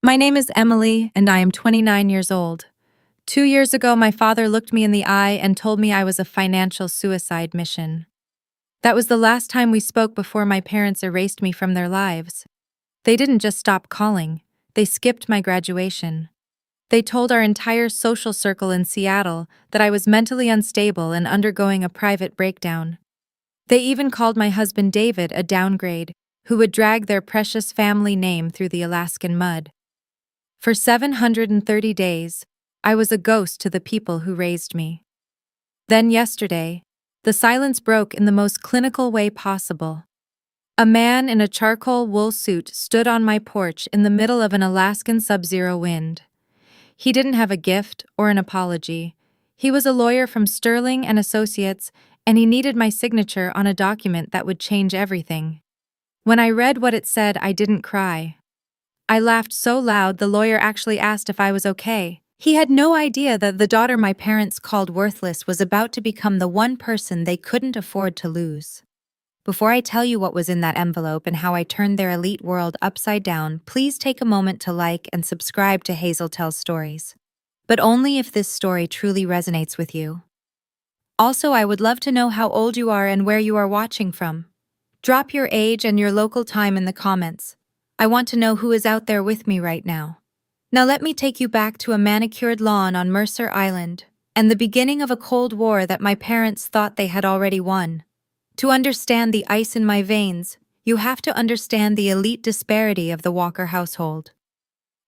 My name is Emily, and I am 29 years old. 2 years ago, my father looked me in the eye and told me I was a financial suicide mission. That was the last time we spoke before my parents erased me from their lives. They didn't just stop calling, they skipped my graduation. They told our entire social circle in Seattle that I was mentally unstable and undergoing a private breakdown. They even called my husband David a downgrade, who would drag their precious family name through the Alaskan mud. For 730 days, I was a ghost to the people who raised me. Then yesterday, the silence broke in the most clinical way possible. A man in a charcoal wool suit stood on my porch in the middle of an Alaskan sub-zero wind. He didn't have a gift or an apology. He was a lawyer from Sterling and Associates, and he needed my signature on a document that would change everything. When I read what it said, I didn't cry. I laughed so loud the lawyer actually asked if I was okay. He had no idea that the daughter my parents called worthless was about to become the one person they couldn't afford to lose. Before I tell you what was in that envelope and how I turned their elite world upside down, please take a moment to like and subscribe to Hazel Tells Stories. But only if this story truly resonates with you. Also, I would love to know how old you are and where you are watching from. Drop your age and your local time in the comments. I want to know who is out there with me right now. Now let me take you back to a manicured lawn on Mercer Island, and the beginning of a Cold War that my parents thought they had already won. To understand the ice in my veins, you have to understand the elite disparity of the Walker household.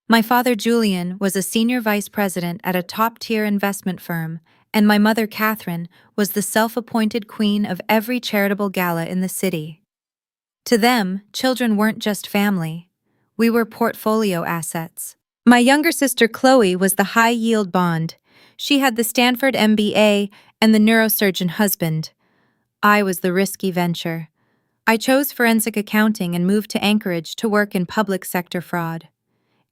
My father, Julian, was a senior vice president at a top-tier investment firm, and my mother, Catherine, was the self-appointed queen of every charitable gala in the city. To them, children weren't just family. We were portfolio assets. My younger sister, Chloe, was the high-yield bond. She had the Stanford MBA and the neurosurgeon husband. I was the risky venture. I chose forensic accounting and moved to Anchorage to work in public sector fraud.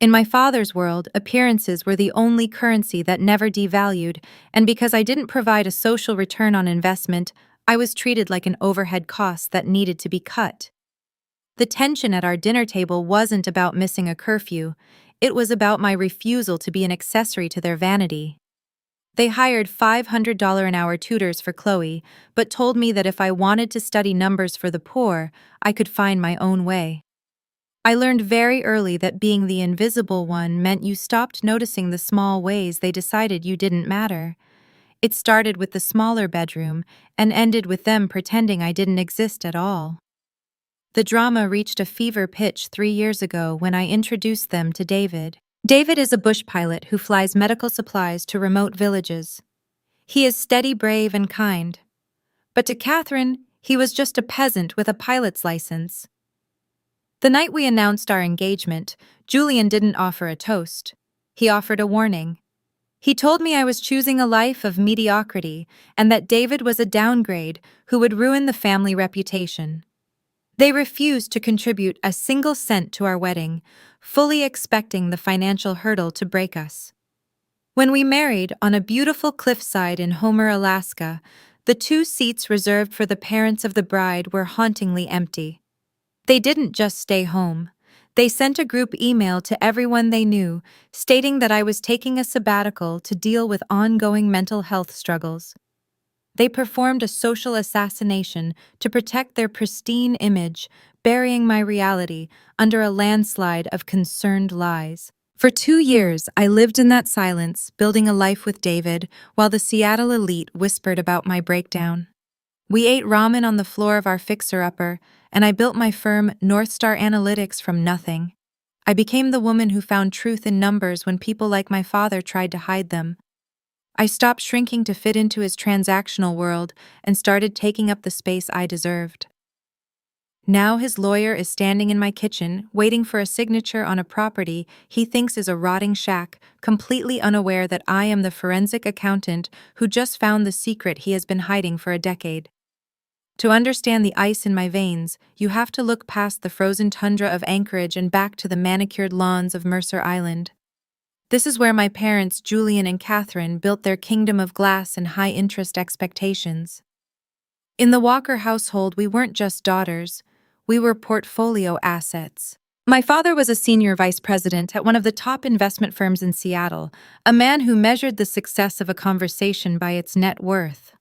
In my father's world, appearances were the only currency that never devalued, and because I didn't provide a social return on investment, I was treated like an overhead cost that needed to be cut. The tension at our dinner table wasn't about missing a curfew, it was about my refusal to be an accessory to their vanity. They hired $500 an hour tutors for Chloe, but told me that if I wanted to study numbers for the poor, I could find my own way. I learned very early that being the invisible one meant you stopped noticing the small ways they decided you didn't matter. It started with the smaller bedroom and ended with them pretending I didn't exist at all. The drama reached a fever pitch 3 years ago when I introduced them to David. David is a bush pilot who flies medical supplies to remote villages. He is steady, brave, and kind. But to Catherine, he was just a peasant with a pilot's license. The night we announced our engagement, Julian didn't offer a toast. He offered a warning. He told me I was choosing a life of mediocrity and that David was a downgrade who would ruin the family reputation. They refused to contribute a single cent to our wedding, fully expecting the financial hurdle to break us. When we married on a beautiful cliffside in Homer, Alaska, the 2 seats reserved for the parents of the bride were hauntingly empty. They didn't just stay home. They sent a group email to everyone they knew, stating that I was taking a sabbatical to deal with ongoing mental health struggles. They performed a social assassination to protect their pristine image, burying my reality under a landslide of concerned lies. For 2 years, I lived in that silence, building a life with David, while the Seattle elite whispered about my breakdown. We ate ramen on the floor of our fixer-upper, and I built my firm North Star Analytics from nothing. I became the woman who found truth in numbers when people like my father tried to hide them. I stopped shrinking to fit into his transactional world and started taking up the space I deserved. Now his lawyer is standing in my kitchen, waiting for a signature on a property he thinks is a rotting shack, completely unaware that I am the forensic accountant who just found the secret he has been hiding for a decade. To understand the ice in my veins, you have to look past the frozen tundra of Anchorage and back to the manicured lawns of Mercer Island. This is where my parents, Julian and Catherine, built their kingdom of glass and high-interest expectations. In the Walker household, we weren't just daughters, we were portfolio assets. My father was a senior vice president at one of the top investment firms in Seattle, a man who measured the success of a conversation by its net worth.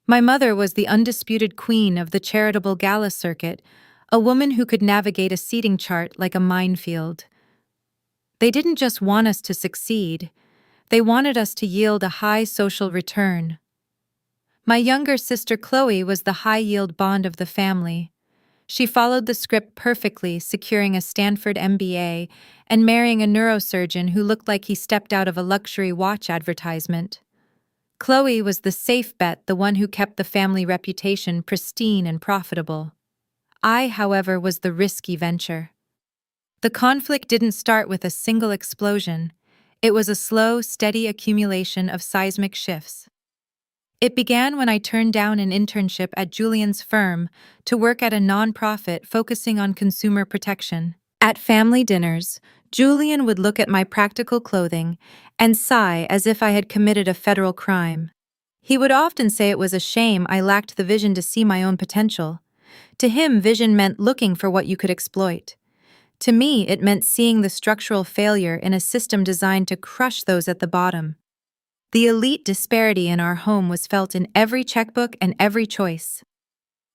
My mother was the undisputed queen of the charitable Gala circuit, a woman who could navigate a seating chart like a minefield. They didn't just want us to succeed, they wanted us to yield a high social return. My younger sister Chloe was the high-yield bond of the family. She followed the script perfectly, securing a Stanford MBA and marrying a neurosurgeon who looked like he stepped out of a luxury watch advertisement. Chloe was the safe bet, the one who kept the family reputation pristine and profitable. I, however, was the risky venture. The conflict didn't start with a single explosion. It was a slow, steady accumulation of seismic shifts. It began when I turned down an internship at Julian's firm to work at a nonprofit focusing on consumer protection. At family dinners, Julian would look at my practical clothing and sigh as if I had committed a federal crime. He would often say it was a shame I lacked the vision to see my own potential. To him, vision meant looking for what you could exploit. To me, it meant seeing the structural failure in a system designed to crush those at the bottom. The elite disparity in our home was felt in every checkbook and every choice.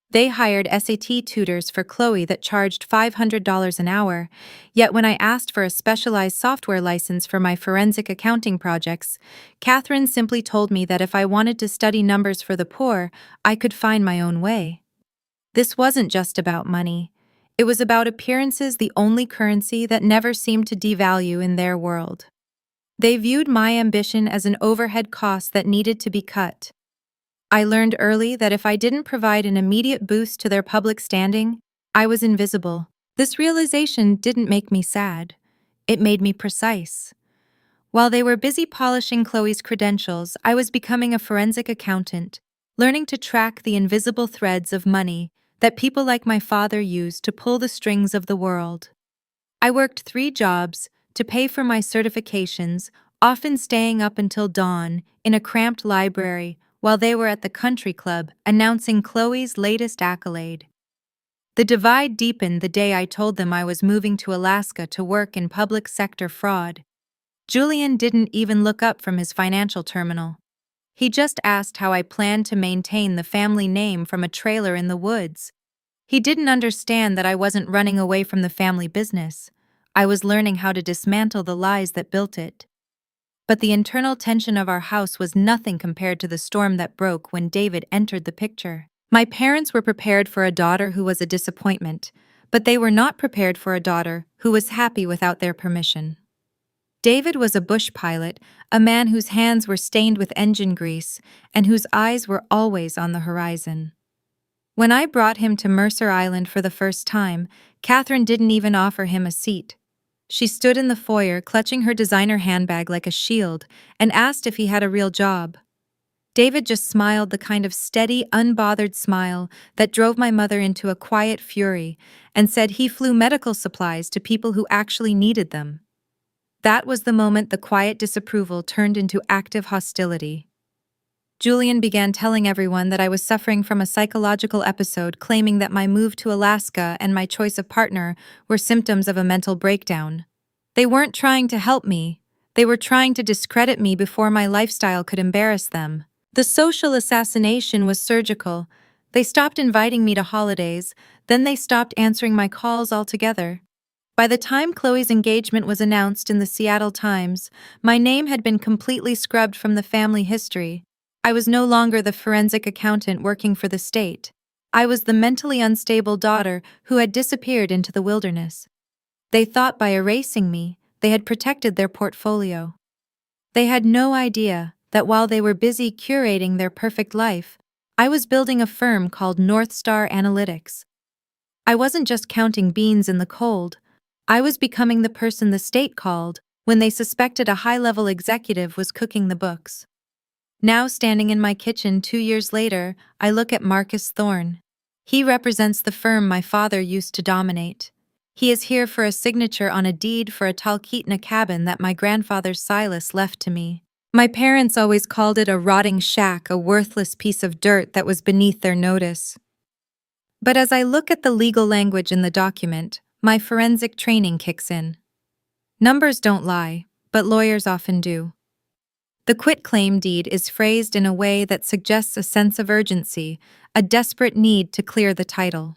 They hired SAT tutors for Chloe that charged $500 an hour, yet when I asked for a specialized software license for my forensic accounting projects, Catherine simply told me that if I wanted to study numbers for the poor, I could find my own way. This wasn't just about money. It was about appearances, the only currency that never seemed to devalue in their world. They viewed my ambition as an overhead cost that needed to be cut. I learned early that if I didn't provide an immediate boost to their public standing, I was invisible. This realization didn't make me sad. It made me precise. While they were busy polishing Chloe's credentials, I was becoming a forensic accountant, learning to track the invisible threads of money that people like my father use to pull the strings of the world. I worked 3 jobs to pay for my certifications, often staying up until dawn in a cramped library while they were at the country club announcing Chloe's latest accolade. The divide deepened the day I told them I was moving to Alaska to work in public sector fraud. Julian didn't even look up from his financial terminal. He just asked how I planned to maintain the family name from a trailer in the woods. He didn't understand that I wasn't running away from the family business. I was learning how to dismantle the lies that built it. But the internal tension of our house was nothing compared to the storm that broke when David entered the picture. My parents were prepared for a daughter who was a disappointment, but they were not prepared for a daughter who was happy without their permission. David was a bush pilot, a man whose hands were stained with engine grease and whose eyes were always on the horizon. When I brought him to Mercer Island for the first time, Catherine didn't even offer him a seat. She stood in the foyer, clutching her designer handbag like a shield, and asked if he had a real job. David just smiled, the kind of steady, unbothered smile that drove my mother into a quiet fury, and said he flew medical supplies to people who actually needed them. That was the moment the quiet disapproval turned into active hostility. Julian began telling everyone that I was suffering from a psychological episode, claiming that my move to Alaska and my choice of partner were symptoms of a mental breakdown. They weren't trying to help me. They were trying to discredit me before my lifestyle could embarrass them. The social assassination was surgical. They stopped inviting me to holidays, then they stopped answering my calls altogether. By the time Chloe's engagement was announced in the Seattle Times, my name had been completely scrubbed from the family history. I was no longer the forensic accountant working for the state. I was the mentally unstable daughter who had disappeared into the wilderness. They thought by erasing me, they had protected their portfolio. They had no idea that while they were busy curating their perfect life, I was building a firm called North Star Analytics. I wasn't just counting beans in the cold. I was becoming the person the state called when they suspected a high-level executive was cooking the books. Now, standing in my kitchen 2 years later, I look at Marcus Thorne. He represents the firm my father used to dominate. He is here for a signature on a deed for a Talkeetna cabin that my grandfather Silas left to me. My parents always called it a rotting shack, a worthless piece of dirt that was beneath their notice. But as I look at the legal language in the document, My forensic training kicks in. Numbers don't lie, but lawyers often do. The quitclaim deed is phrased in a way that suggests a sense of urgency, a desperate need to clear the title.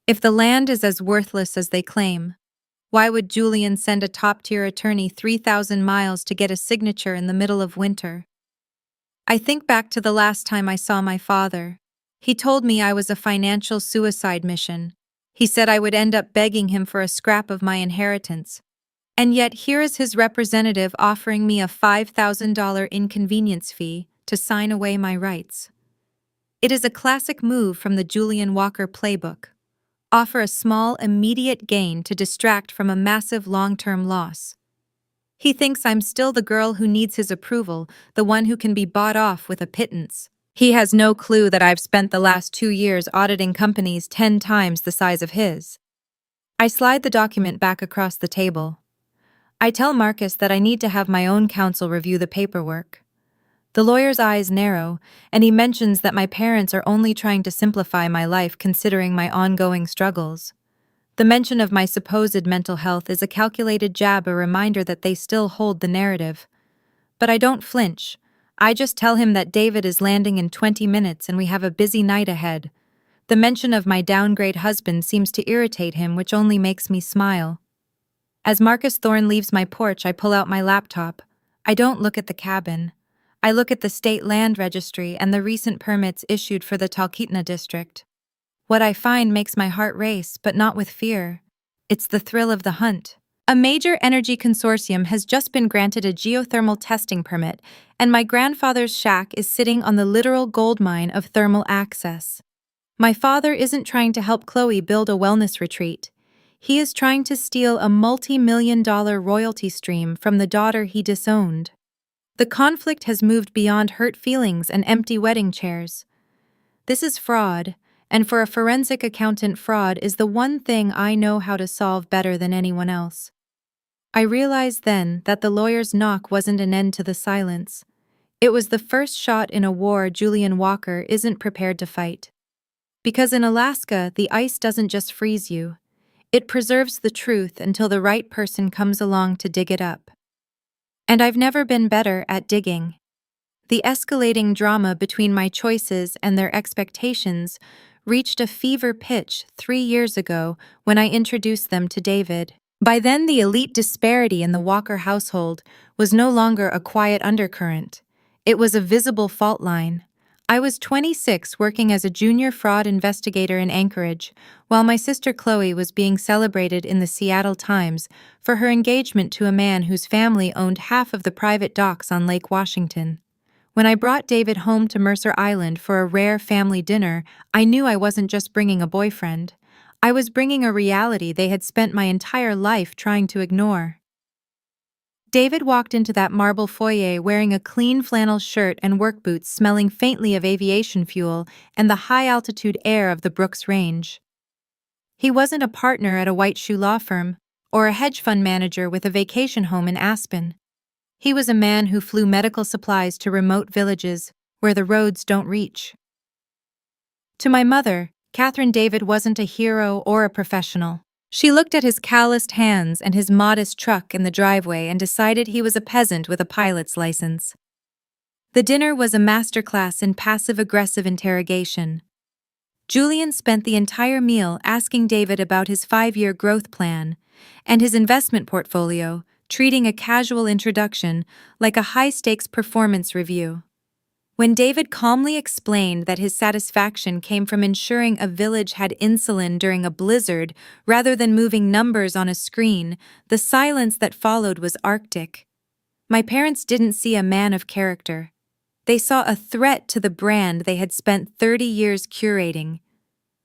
If the land is as worthless as they claim, why would Julian send a top-tier attorney 3,000 miles to get a signature in the middle of winter? I think back to the last time I saw my father. He told me I was a financial suicide mission. He said I would end up begging him for a scrap of my inheritance. And yet here is his representative offering me a $5,000 inconvenience fee to sign away my rights. It is a classic move from the Julian Walker playbook. Offer a small, immediate gain to distract from a massive long-term loss. He thinks I'm still the girl who needs his approval, the one who can be bought off with a pittance. He has no clue that I've spent the last 2 years auditing companies 10 times the size of his. I slide the document back across the table. I tell Marcus that I need to have my own counsel review the paperwork. The lawyer's eyes narrow, and he mentions that my parents are only trying to simplify my life considering my ongoing struggles. The mention of my supposed mental health is a calculated jab, a reminder that they still hold the narrative. But I don't flinch. I just tell him that David is landing in 20 minutes and we have a busy night ahead. The mention of my downgrade husband seems to irritate him, which only makes me smile. As Marcus Thorne leaves my porch, I pull out my laptop. I don't look at the cabin. I look at the state land registry and the recent permits issued for the Talkeetna district. What I find makes my heart race, but not with fear. It's the thrill of the hunt. A major energy consortium has just been granted a geothermal testing permit, and my grandfather's shack is sitting on the literal goldmine of thermal access. My father isn't trying to help Chloe build a wellness retreat. He is trying to steal a multi-million-dollar royalty stream from the daughter he disowned. The conflict has moved beyond hurt feelings and empty wedding chairs. This is fraud, and for a forensic accountant, fraud is the one thing I know how to solve better than anyone else. I realized then that the lawyer's knock wasn't an end to the silence. It was the first shot in a war Julian Walker isn't prepared to fight. Because in Alaska, the ice doesn't just freeze you. It preserves the truth until the right person comes along to dig it up. And I've never been better at digging. The escalating drama between my choices and their expectations reached a fever pitch 3 years ago when I introduced them to David. By then, the elite disparity in the Walker household was no longer a quiet undercurrent. It was a visible fault line. I was 26, working as a junior fraud investigator in Anchorage, while my sister Chloe was being celebrated in the Seattle Times for her engagement to a man whose family owned half of the private docks on Lake Washington. When I brought David home to Mercer Island for a rare family dinner, I knew I wasn't just bringing a boyfriend. I was bringing a reality they had spent my entire life trying to ignore. David walked into that marble foyer wearing a clean flannel shirt and work boots, smelling faintly of aviation fuel and the high-altitude air of the Brooks Range. He wasn't a partner at a white shoe law firm or a hedge fund manager with a vacation home in Aspen. He was a man who flew medical supplies to remote villages where the roads don't reach. To my mother, Catherine, David wasn't a hero or a professional. She looked at his calloused hands and his modest truck in the driveway and decided he was a peasant with a pilot's license. The dinner was a masterclass in passive-aggressive interrogation. Julian spent the entire meal asking David about his 5-year growth plan and his investment portfolio, treating a casual introduction like a high-stakes performance review. When David calmly explained that his satisfaction came from ensuring a village had insulin during a blizzard rather than moving numbers on a screen, the silence that followed was arctic. My parents didn't see a man of character. They saw a threat to the brand they had spent 30 years curating.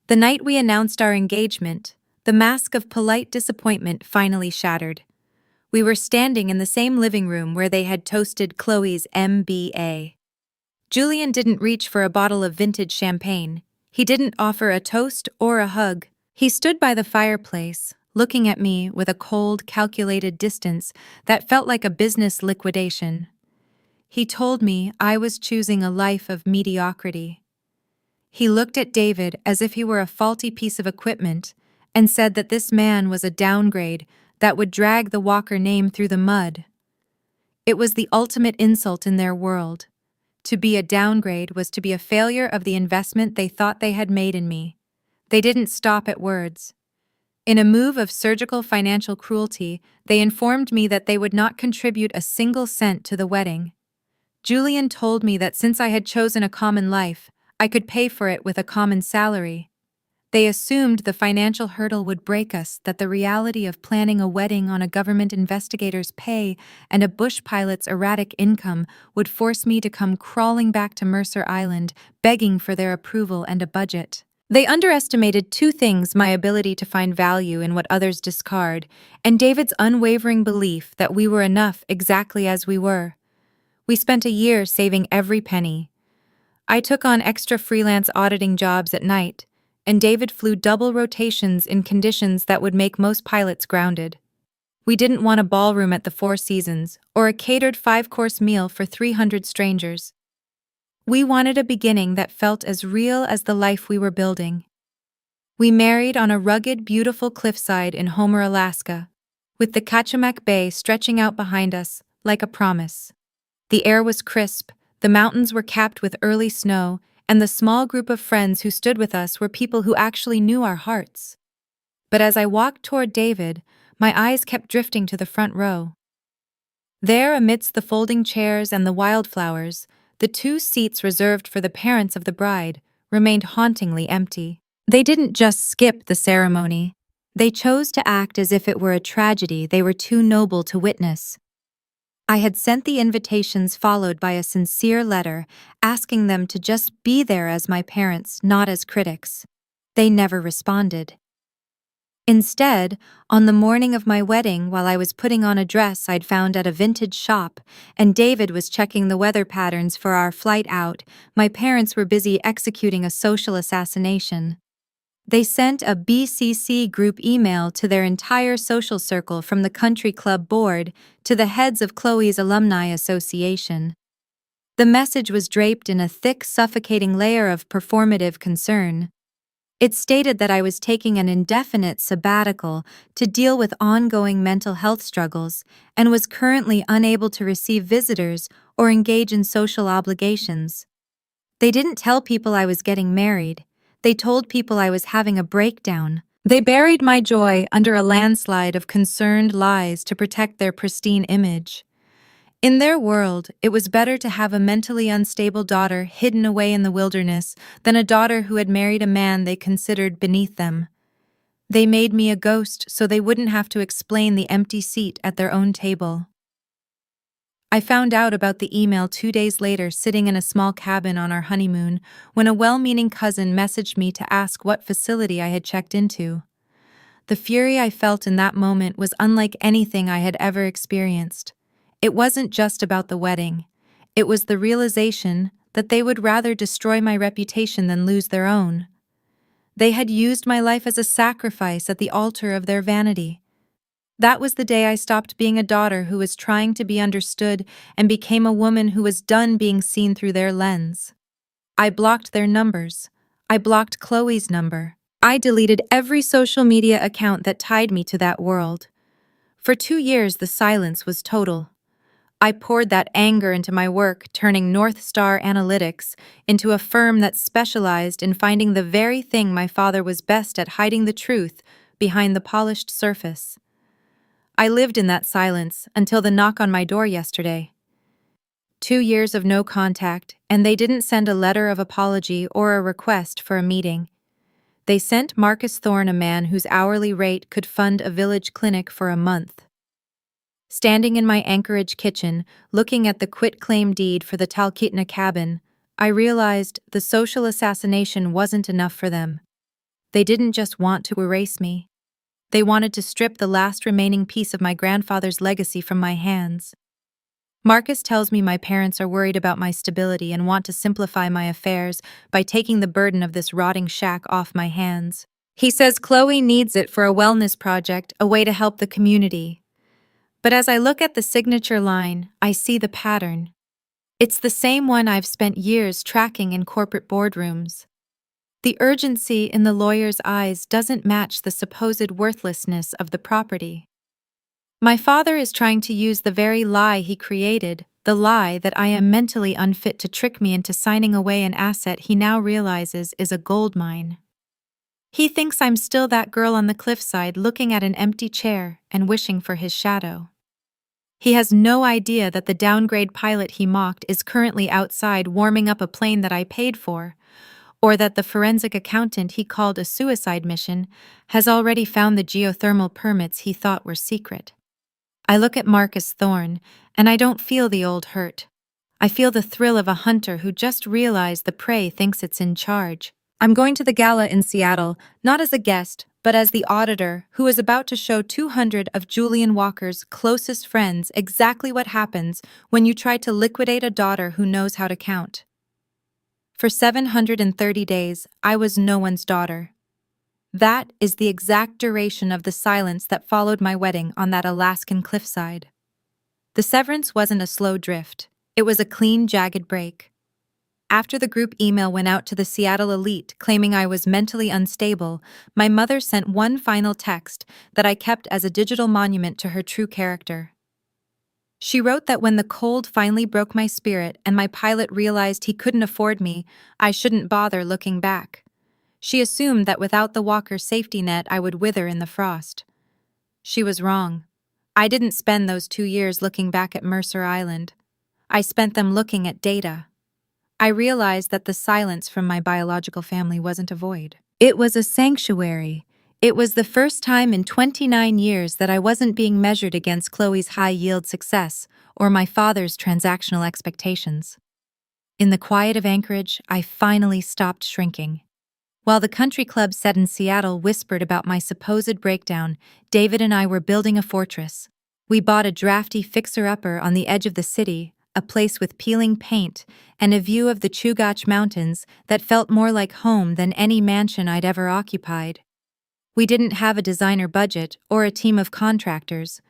The night we announced our engagement, the mask of polite disappointment finally shattered. We were standing in the same living room where they had toasted Chloe's MBA. Julian didn't reach for a bottle of vintage champagne. He didn't offer a toast or a hug. He stood by the fireplace, looking at me with a cold, calculated distance that felt like a business liquidation. He told me I was choosing a life of mediocrity. He looked at David as if he were a faulty piece of equipment, and said that this man was a downgrade that would drag the Walker name through the mud. It was the ultimate insult in their world. To be a downgrade was to be a failure of the investment they thought they had made in me. They didn't stop at words. In a move of surgical financial cruelty, they informed me that they would not contribute a single cent to the wedding. Julian told me that since I had chosen a common life, I could pay for it with a common salary. They assumed the financial hurdle would break us, that the reality of planning a wedding on a government investigator's pay and a bush pilot's erratic income would force me to come crawling back to Mercer Island, begging for their approval and a budget. They underestimated two things: my ability to find value in what others discard, and David's unwavering belief that we were enough exactly as we were. We spent a year saving every penny. I took on extra freelance auditing jobs at night, and David flew double rotations in conditions that would make most pilots grounded. We didn't want a ballroom at the Four Seasons or a catered 5-course meal for 300 strangers. We wanted a beginning that felt as real as the life we were building. We married on a rugged, beautiful cliffside in Homer, Alaska, with the Kachemak Bay stretching out behind us like a promise. The air was crisp, the mountains were capped with early snow, and the small group of friends who stood with us were people who actually knew our hearts. But as I walked toward David, my eyes kept drifting to the front row. There, amidst the folding chairs and the wildflowers, the 2 seats reserved for the parents of the bride remained hauntingly empty. They didn't just skip the ceremony. They chose to act as if it were a tragedy they were too noble to witness. I had sent the invitations followed by a sincere letter asking them to just be there as my parents, not as critics. They never responded. Instead, on the morning of my wedding, while I was putting on a dress I'd found at a vintage shop, and David was checking the weather patterns for our flight out, my parents were busy executing a social assassination. They sent a BCC group email to their entire social circle, from the country club board to the heads of Chloe's alumni association. The message was draped in a thick, suffocating layer of performative concern. It stated that I was taking an indefinite sabbatical to deal with ongoing mental health struggles and was currently unable to receive visitors or engage in social obligations. They didn't tell people I was getting married. They told people I was having a breakdown. They buried my joy under a landslide of concerned lies to protect their pristine image. In their world, it was better to have a mentally unstable daughter hidden away in the wilderness than a daughter who had married a man they considered beneath them. They made me a ghost so they wouldn't have to explain the empty seat at their own table. I found out about the email 2 days later, sitting in a small cabin on our honeymoon, when a well-meaning cousin messaged me to ask what facility I had checked into. The fury I felt in that moment was unlike anything I had ever experienced. It wasn't just about the wedding. It was the realization that they would rather destroy my reputation than lose their own. They had used my life as a sacrifice at the altar of their vanity. That was the day I stopped being a daughter who was trying to be understood and became a woman who was done being seen through their lens. I blocked their numbers. I blocked Chloe's number. I deleted every social media account that tied me to that world. For 2 years, the silence was total. I poured that anger into my work, turning North Star Analytics into a firm that specialized in finding the very thing my father was best at: hiding the truth behind the polished surface. I lived in that silence until the knock on my door yesterday. 2 years of no contact, and they didn't send a letter of apology or a request for a meeting. They sent Marcus Thorne a man whose hourly rate could fund a village clinic for a month. Standing in my Anchorage kitchen, looking at the quitclaim deed for the Talkeetna cabin, I realized the social assassination wasn't enough for them. They didn't just want to erase me. They wanted to strip the last remaining piece of my grandfather's legacy from my hands. Marcus tells me my parents are worried about my stability and want to simplify my affairs by taking the burden of this rotting shack off my hands. He says Chloe needs it for a wellness project, a way to help the community. But as I look at the signature line, I see the pattern. It's the same one I've spent years tracking in corporate boardrooms. The urgency in the lawyer's eyes doesn't match the supposed worthlessness of the property. My father is trying to use the very lie he created, the lie that I am mentally unfit, to trick me into signing away an asset he now realizes is a gold mine. He thinks I'm still that girl on the cliffside looking at an empty chair and wishing for his shadow. He has no idea that the downgrade pilot he mocked is currently outside warming up a plane that I paid for, or that the forensic accountant he called a suicide mission has already found the geothermal permits he thought were secret. I look at Marcus Thorne, and I don't feel the old hurt. I feel the thrill of a hunter who just realized the prey thinks it's in charge. I'm going to the Gala in Seattle, not as a guest, but as the auditor who is about to show 200 of Julian Walker's closest friends exactly what happens when you try to liquidate a daughter who knows how to count. For 730 days, I was no one's daughter. That is the exact duration of the silence that followed my wedding on that Alaskan cliffside. The severance wasn't a slow drift. It was a clean, jagged break. After the group email went out to the Seattle elite claiming I was mentally unstable, my mother sent one final text that I kept as a digital monument to her true character. She wrote that when the cold finally broke my spirit and my pilot realized he couldn't afford me, I shouldn't bother looking back. She assumed that without the Walker safety net I would wither in the frost. She was wrong. I didn't spend those 2 years looking back at Mercer Island. I spent them looking at data. I realized that the silence from my biological family wasn't a void. It was a sanctuary. It was the first time in 29 years that I wasn't being measured against Chloe's high-yield success or my father's transactional expectations. In the quiet of Anchorage, I finally stopped shrinking. While the country club set in Seattle whispered about my supposed breakdown, David and I were building a fortress. We bought a drafty fixer-upper on the edge of the city, a place with peeling paint and a view of the Chugach Mountains that felt more like home than any mansion I'd ever occupied. We didn't have a designer budget or a team of contractors.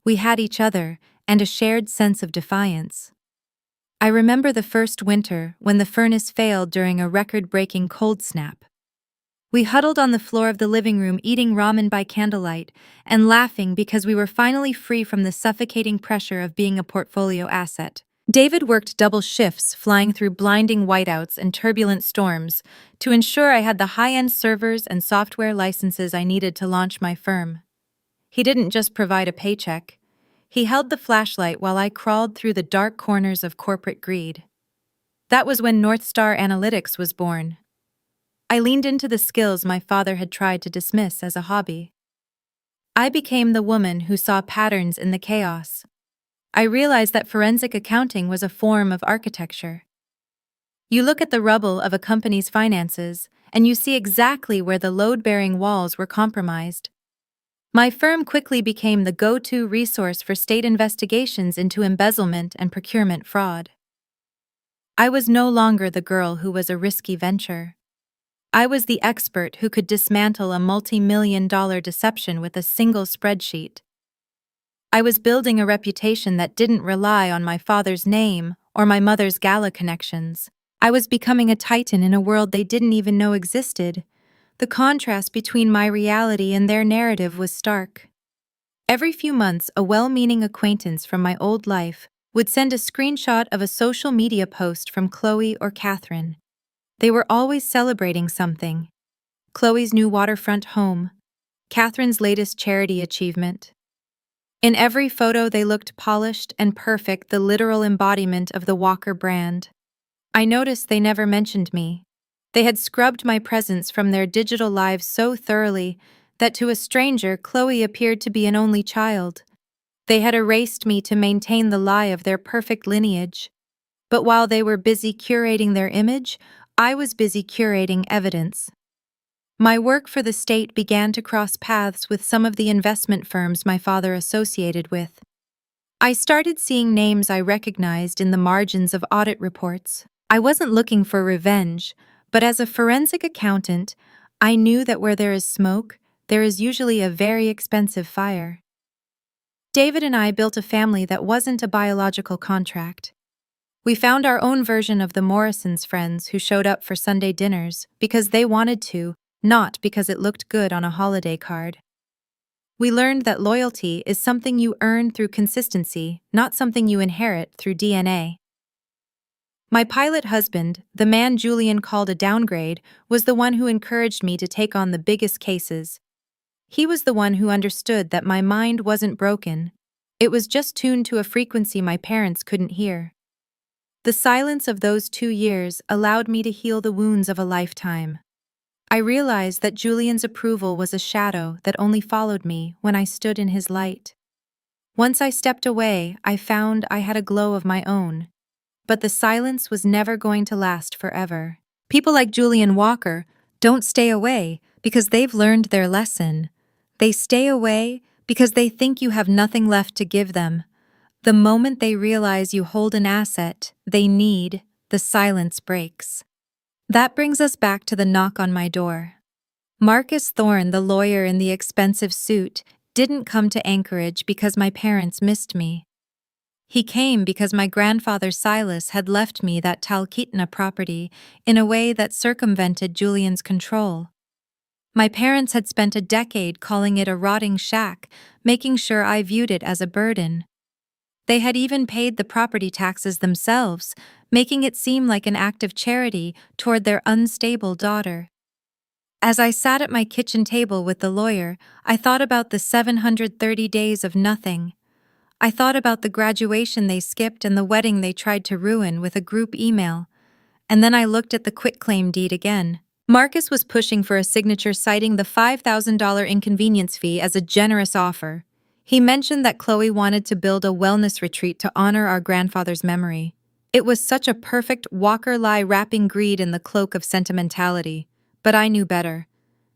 We had each other and a shared sense of defiance. I remember the first winter when the furnace failed during a record-breaking cold snap. We huddled on the floor of the living room eating ramen by candlelight and laughing because we were finally free from the suffocating pressure of being a portfolio asset. David worked double shifts, flying through blinding whiteouts and turbulent storms to ensure I had the high-end servers and software licenses I needed to launch my firm. He didn't just provide a paycheck. He held the flashlight while I crawled through the dark corners of corporate greed. That was when North Star Analytics was born. I leaned into the skills my father had tried to dismiss as a hobby. I became the woman who saw patterns in the chaos. I realized that forensic accounting was a form of architecture. You look at the rubble of a company's finances, and you see exactly where the load-bearing walls were compromised. My firm quickly became the go-to resource for state investigations into embezzlement and procurement fraud. I was no longer the girl who was a risky venture. I was the expert who could dismantle a multi-million-dollar deception with a single spreadsheet. I was building a reputation that didn't rely on my father's name or my mother's Gala connections. I was becoming a titan in a world they didn't even know existed. The contrast between my reality and their narrative was stark. Every few months, a well-meaning acquaintance from my old life would send a screenshot of a social media post from Chloe or Catherine. They were always celebrating something. Chloe's new waterfront home, Catherine's latest charity achievement. In every photo they looked polished and perfect, the literal embodiment of the Walker brand. I noticed they never mentioned me. They had scrubbed my presence from their digital lives so thoroughly that to a stranger Chloe appeared to be an only child. They had erased me to maintain the lie of their perfect lineage. But while they were busy curating their image, I was busy curating evidence. My work for the state began to cross paths with some of the investment firms my father associated with. I started seeing names I recognized in the margins of audit reports. I wasn't looking for revenge, but as a forensic accountant, I knew that where there is smoke, there is usually a very expensive fire. David and I built a family that wasn't a biological contract. We found our own version of the Morrisons' friends who showed up for Sunday dinners because they wanted to, not because it looked good on a holiday card. We learned that loyalty is something you earn through consistency, not something you inherit through DNA. My pilot husband, the man Julian called a downgrade, was the one who encouraged me to take on the biggest cases. He was the one who understood that my mind wasn't broken. It was just tuned to a frequency my parents couldn't hear. The silence of those 2 years allowed me to heal the wounds of a lifetime. I realized that Julian's approval was a shadow that only followed me when I stood in his light. Once I stepped away, I found I had a glow of my own. But the silence was never going to last forever. People like Julian Walker don't stay away because they've learned their lesson. They stay away because they think you have nothing left to give them. The moment they realize you hold an asset they need, the silence breaks. That brings us back to the knock on my door. Marcus Thorne, the lawyer in the expensive suit, didn't come to Anchorage because my parents missed me. He came because my grandfather Silas had left me that Talkeetna property in a way that circumvented Julian's control. My parents had spent a decade calling it a rotting shack, making sure I viewed it as a burden. They had even paid the property taxes themselves, making it seem like an act of charity toward their unstable daughter. As I sat at my kitchen table with the lawyer, I thought about the 730 days of nothing. I thought about the graduation they skipped and the wedding they tried to ruin with a group email. And then I looked at the quitclaim deed again. Marcus was pushing for a signature citing the $5,000 inconvenience fee as a generous offer. He mentioned that Chloe wanted to build a wellness retreat to honor our grandfather's memory. It was such a perfect Walker-lie wrapping greed in the cloak of sentimentality. But I knew better.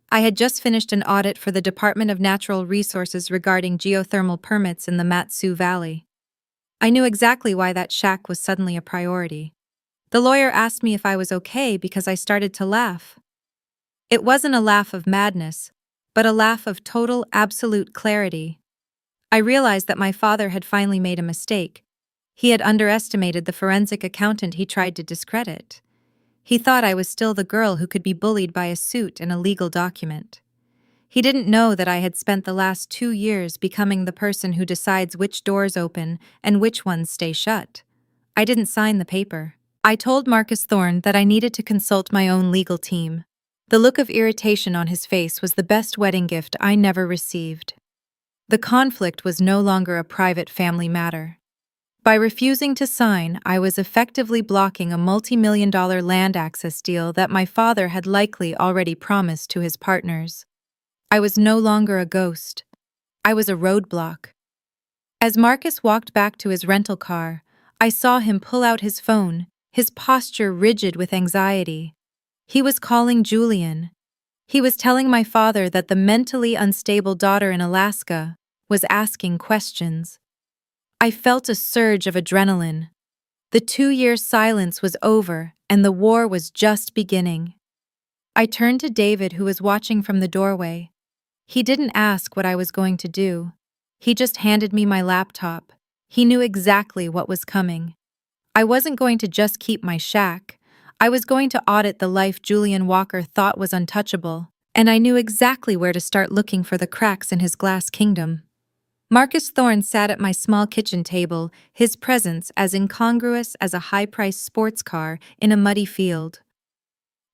I had just finished an audit for the Department of Natural Resources regarding geothermal permits in the Mat-Su Valley. I knew exactly why that shack was suddenly a priority. The lawyer asked me if I was okay because I started to laugh. It wasn't a laugh of madness, but a laugh of total, absolute clarity. I realized that my father had finally made a mistake. He had underestimated the forensic accountant he tried to discredit. He thought I was still the girl who could be bullied by a suit and a legal document. He didn't know that I had spent the last 2 years becoming the person who decides which doors open and which ones stay shut. I didn't sign the paper. I told Marcus Thorne that I needed to consult my own legal team. The look of irritation on his face was the best wedding gift I never received. The conflict was no longer a private family matter. By refusing to sign, I was effectively blocking a multi-million-dollar land access deal that my father had likely already promised to his partners. I was no longer a ghost. I was a roadblock. As Marcus walked back to his rental car, I saw him pull out his phone, his posture rigid with anxiety. He was calling Julian. He was telling my father that the mentally unstable daughter in Alaska was asking questions. I felt a surge of adrenaline. The 2-year silence was over, and the war was just beginning. I turned to David, who was watching from the doorway. He didn't ask what I was going to do. He just handed me my laptop. He knew exactly what was coming. I wasn't going to just keep my shack. I was going to audit the life Julian Walker thought was untouchable, and I knew exactly where to start looking for the cracks in his glass kingdom. Marcus Thorne sat at my small kitchen table, his presence as incongruous as a high-priced sports car in a muddy field.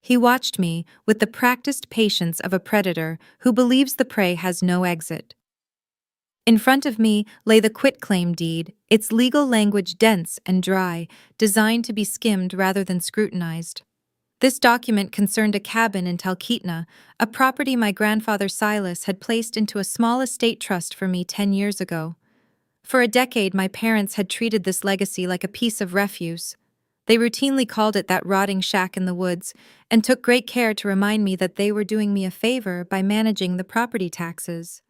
He watched me with the practiced patience of a predator who believes the prey has no exit. In front of me lay the quitclaim deed, its legal language dense and dry, designed to be skimmed rather than scrutinized. This document concerned a cabin in Talkeetna, a property my grandfather Silas had placed into a small estate trust for me 10 years ago. For a decade, my parents had treated this legacy like a piece of refuse. They routinely called it that rotting shack in the woods, and took great care to remind me that they were doing me a favor by managing the property taxes.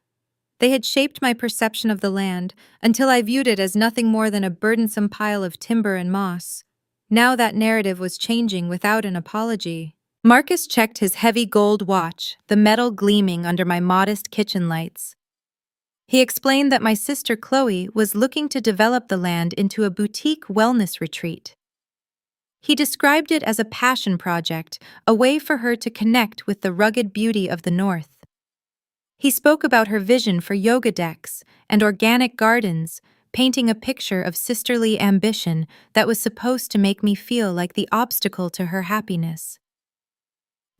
They had shaped my perception of the land until I viewed it as nothing more than a burdensome pile of timber and moss. Now that narrative was changing without an apology. Marcus checked his heavy gold watch, the metal gleaming under my modest kitchen lights. He explained that my sister Chloe was looking to develop the land into a boutique wellness retreat. He described it as a passion project, a way for her to connect with the rugged beauty of the North. He spoke about her vision for yoga decks and organic gardens, painting a picture of sisterly ambition that was supposed to make me feel like the obstacle to her happiness.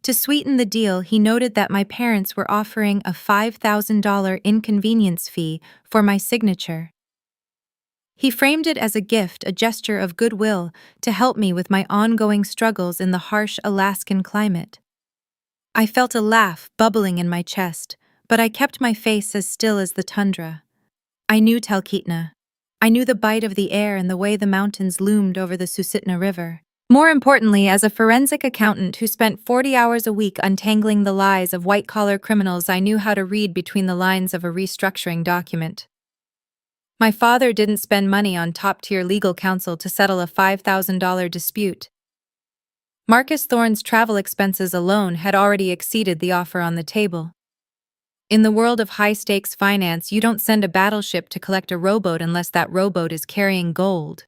To sweeten the deal, he noted that my parents were offering a $5,000 inconvenience fee for my signature. He framed it as a gift, a gesture of goodwill to help me with my ongoing struggles in the harsh Alaskan climate. I felt a laugh bubbling in my chest, but I kept my face as still as the tundra. I knew Talkeetna. I knew the bite of the air and the way the mountains loomed over the Susitna River. More importantly, as a forensic accountant who spent 40 hours a week untangling the lies of white-collar criminals, I knew how to read between the lines of a restructuring document. My father didn't spend money on top-tier legal counsel to settle a $5,000 dispute. Marcus Thorne's travel expenses alone had already exceeded the offer on the table. In the world of high-stakes finance, you don't send a battleship to collect a rowboat unless that rowboat is carrying gold.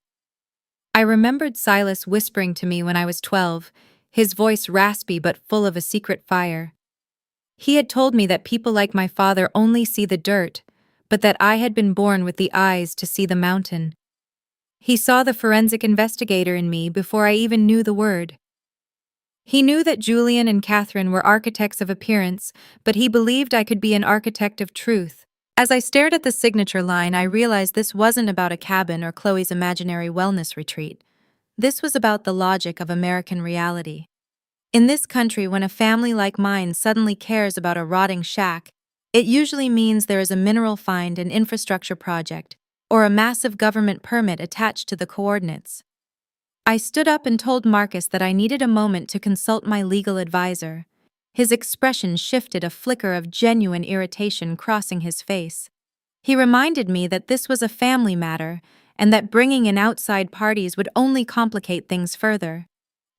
I remembered Silas whispering to me when I was 12, his voice raspy but full of a secret fire. He had told me that people like my father only see the dirt, but that I had been born with the eyes to see the mountain. He saw the forensic investigator in me before I even knew the word. He knew that Julian and Catherine were architects of appearance, but he believed I could be an architect of truth. As I stared at the signature line, I realized this wasn't about a cabin or Chloe's imaginary wellness retreat. This was about the logic of American reality. In this country, when a family like mine suddenly cares about a rotting shack, it usually means there is a mineral find, an infrastructure project, or a massive government permit attached to the coordinates. I stood up and told Marcus that I needed a moment to consult my legal advisor. His expression shifted, a flicker of genuine irritation crossing his face. He reminded me that this was a family matter, and that bringing in outside parties would only complicate things further.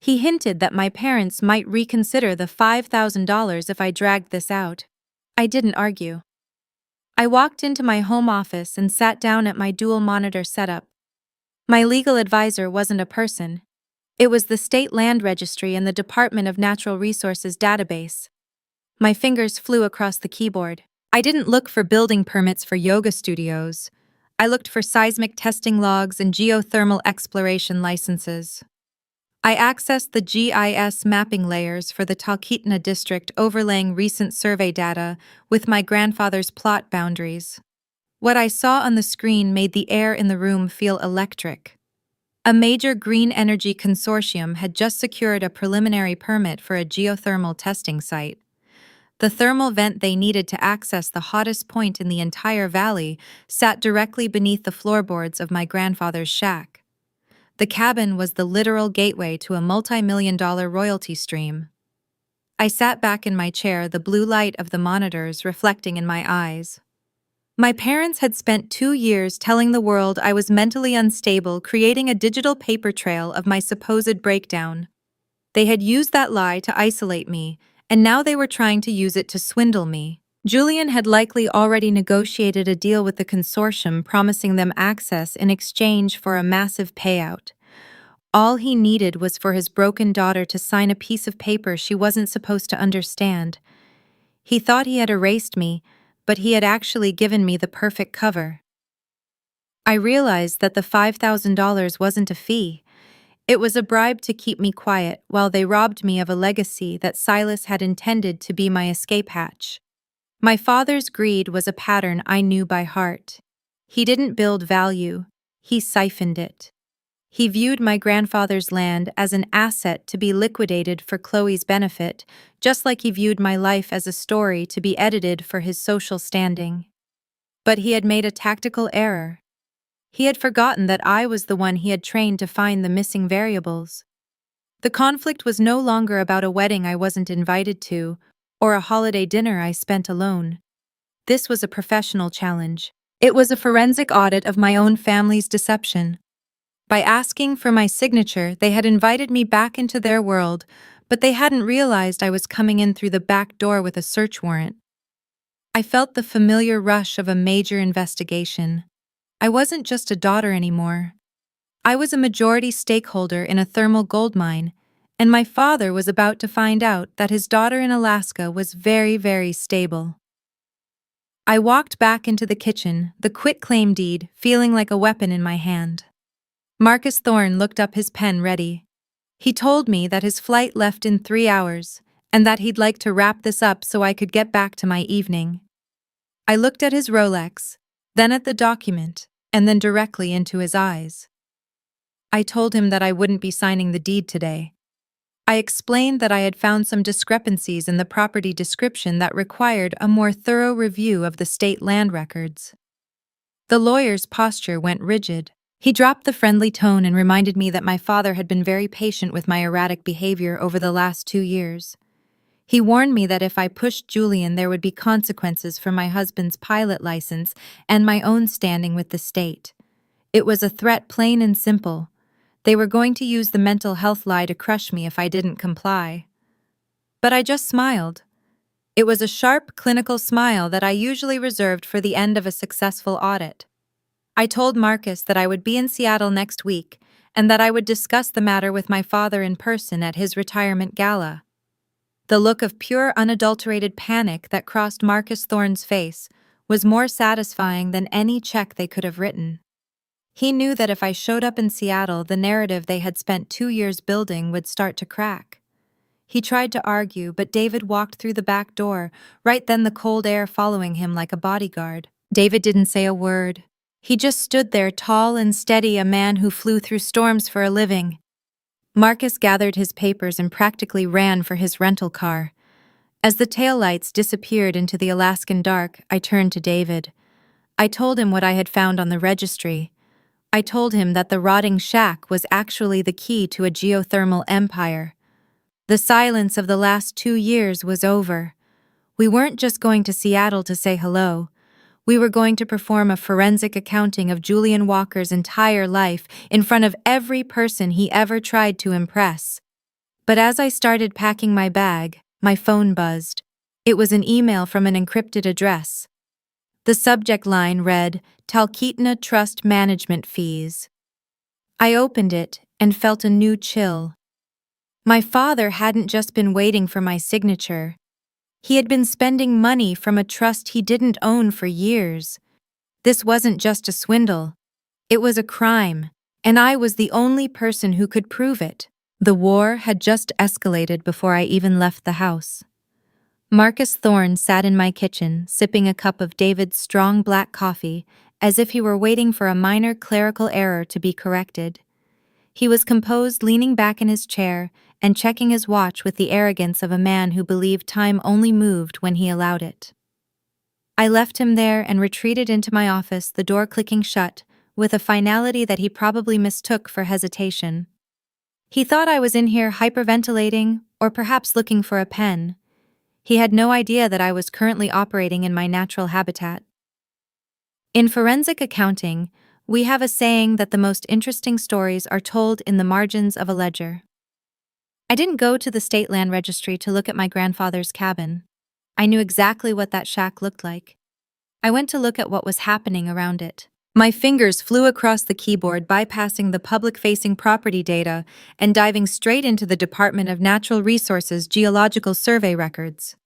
He hinted that my parents might reconsider the $5,000 if I dragged this out. I didn't argue. I walked into my home office and sat down at my dual-monitor setup. My legal advisor wasn't a person. It was the State Land Registry and the Department of Natural Resources database. My fingers flew across the keyboard. I didn't look for building permits for yoga studios. I looked for seismic testing logs and geothermal exploration licenses. I accessed the GIS mapping layers for the Talkeetna district, overlaying recent survey data with my grandfather's plot boundaries. What I saw on the screen made the air in the room feel electric. A major green energy consortium had just secured a preliminary permit for a geothermal testing site. The thermal vent they needed to access the hottest point in the entire valley sat directly beneath the floorboards of my grandfather's shack. The cabin was the literal gateway to a multi-million-dollar royalty stream. I sat back in my chair, the blue light of the monitors reflecting in my eyes. My parents had spent 2 years telling the world I was mentally unstable, creating a digital paper trail of my supposed breakdown. They had used that lie to isolate me, and now they were trying to use it to swindle me. Julian had likely already negotiated a deal with the consortium, promising them access in exchange for a massive payout. All he needed was for his broken daughter to sign a piece of paper she wasn't supposed to understand. He thought he had erased me, but he had actually given me the perfect cover. I realized that the $5,000 wasn't a fee. It was a bribe to keep me quiet while they robbed me of a legacy that Silas had intended to be my escape hatch. My father's greed was a pattern I knew by heart. He didn't build value, he siphoned it. He viewed my grandfather's land as an asset to be liquidated for Chloe's benefit, just like he viewed my life as a story to be edited for his social standing. But he had made a tactical error. He had forgotten that I was the one he had trained to find the missing variables. The conflict was no longer about a wedding I wasn't invited to, or a holiday dinner I spent alone. This was a professional challenge. It was a forensic audit of my own family's deception. By asking for my signature, they had invited me back into their world, but they hadn't realized I was coming in through the back door with a search warrant. I felt the familiar rush of a major investigation. I wasn't just a daughter anymore. I was a majority stakeholder in a thermal gold mine, and my father was about to find out that his daughter in Alaska was very, very stable. I walked back into the kitchen, the quitclaim deed feeling like a weapon in my hand. Marcus Thorne looked up his pen ready. He told me that his flight left in 3 hours, and that he'd like to wrap this up so I could get back to my evening. I looked at his Rolex, then at the document, and then directly into his eyes. I told him that I wouldn't be signing the deed today. I explained that I had found some discrepancies in the property description that required a more thorough review of the state land records. The lawyer's posture went rigid. He dropped the friendly tone and reminded me that my father had been very patient with my erratic behavior over the last 2 years. He warned me that if I pushed Julian, there would be consequences for my husband's pilot license and my own standing with the state. It was a threat plain and simple. They were going to use the mental health lie to crush me if I didn't comply. But I just smiled. It was a sharp, clinical smile that I usually reserved for the end of a successful audit. I told Marcus that I would be in Seattle next week and that I would discuss the matter with my father in person at his retirement gala. The look of pure, unadulterated panic that crossed Marcus Thorne's face was more satisfying than any check they could have written. He knew that if I showed up in Seattle, the narrative they had spent 2 years building would start to crack. He tried to argue, but David walked through the back door, right then the cold air following him like a bodyguard. David didn't say a word. He just stood there, tall and steady, a man who flew through storms for a living. Marcus gathered his papers and practically ran for his rental car. As the taillights disappeared into the Alaskan dark, I turned to David. I told him what I had found on the registry. I told him that the rotting shack was actually the key to a geothermal empire. The silence of the last 2 years was over. We weren't just going to Seattle to say hello. We were going to perform a forensic accounting of Julian Walker's entire life in front of every person he ever tried to impress. But as I started packing my bag, my phone buzzed. It was an email from an encrypted address. The subject line read, Talkeetna Trust Management Fees. I opened it and felt a new chill. My father hadn't just been waiting for my signature. He had been spending money from a trust he didn't own for years. This wasn't just a swindle. It was a crime, and I was the only person who could prove it. The war had just escalated before I even left the house. Marcus Thorne sat in my kitchen, sipping a cup of David's strong black coffee, as if he were waiting for a minor clerical error to be corrected. He was composed, leaning back in his chair and checking his watch with the arrogance of a man who believed time only moved when he allowed it. I left him there and retreated into my office, the door clicking shut, with a finality that he probably mistook for hesitation. He thought I was in here hyperventilating, or perhaps looking for a pen. He had no idea that I was currently operating in my natural habitat. In forensic accounting, we have a saying that the most interesting stories are told in the margins of a ledger. I didn't go to the state land registry to look at my grandfather's cabin. I knew exactly what that shack looked like. I went to look at what was happening around it. My fingers flew across the keyboard, bypassing the public-facing property data and diving straight into the Department of Natural Resources Geological Survey records.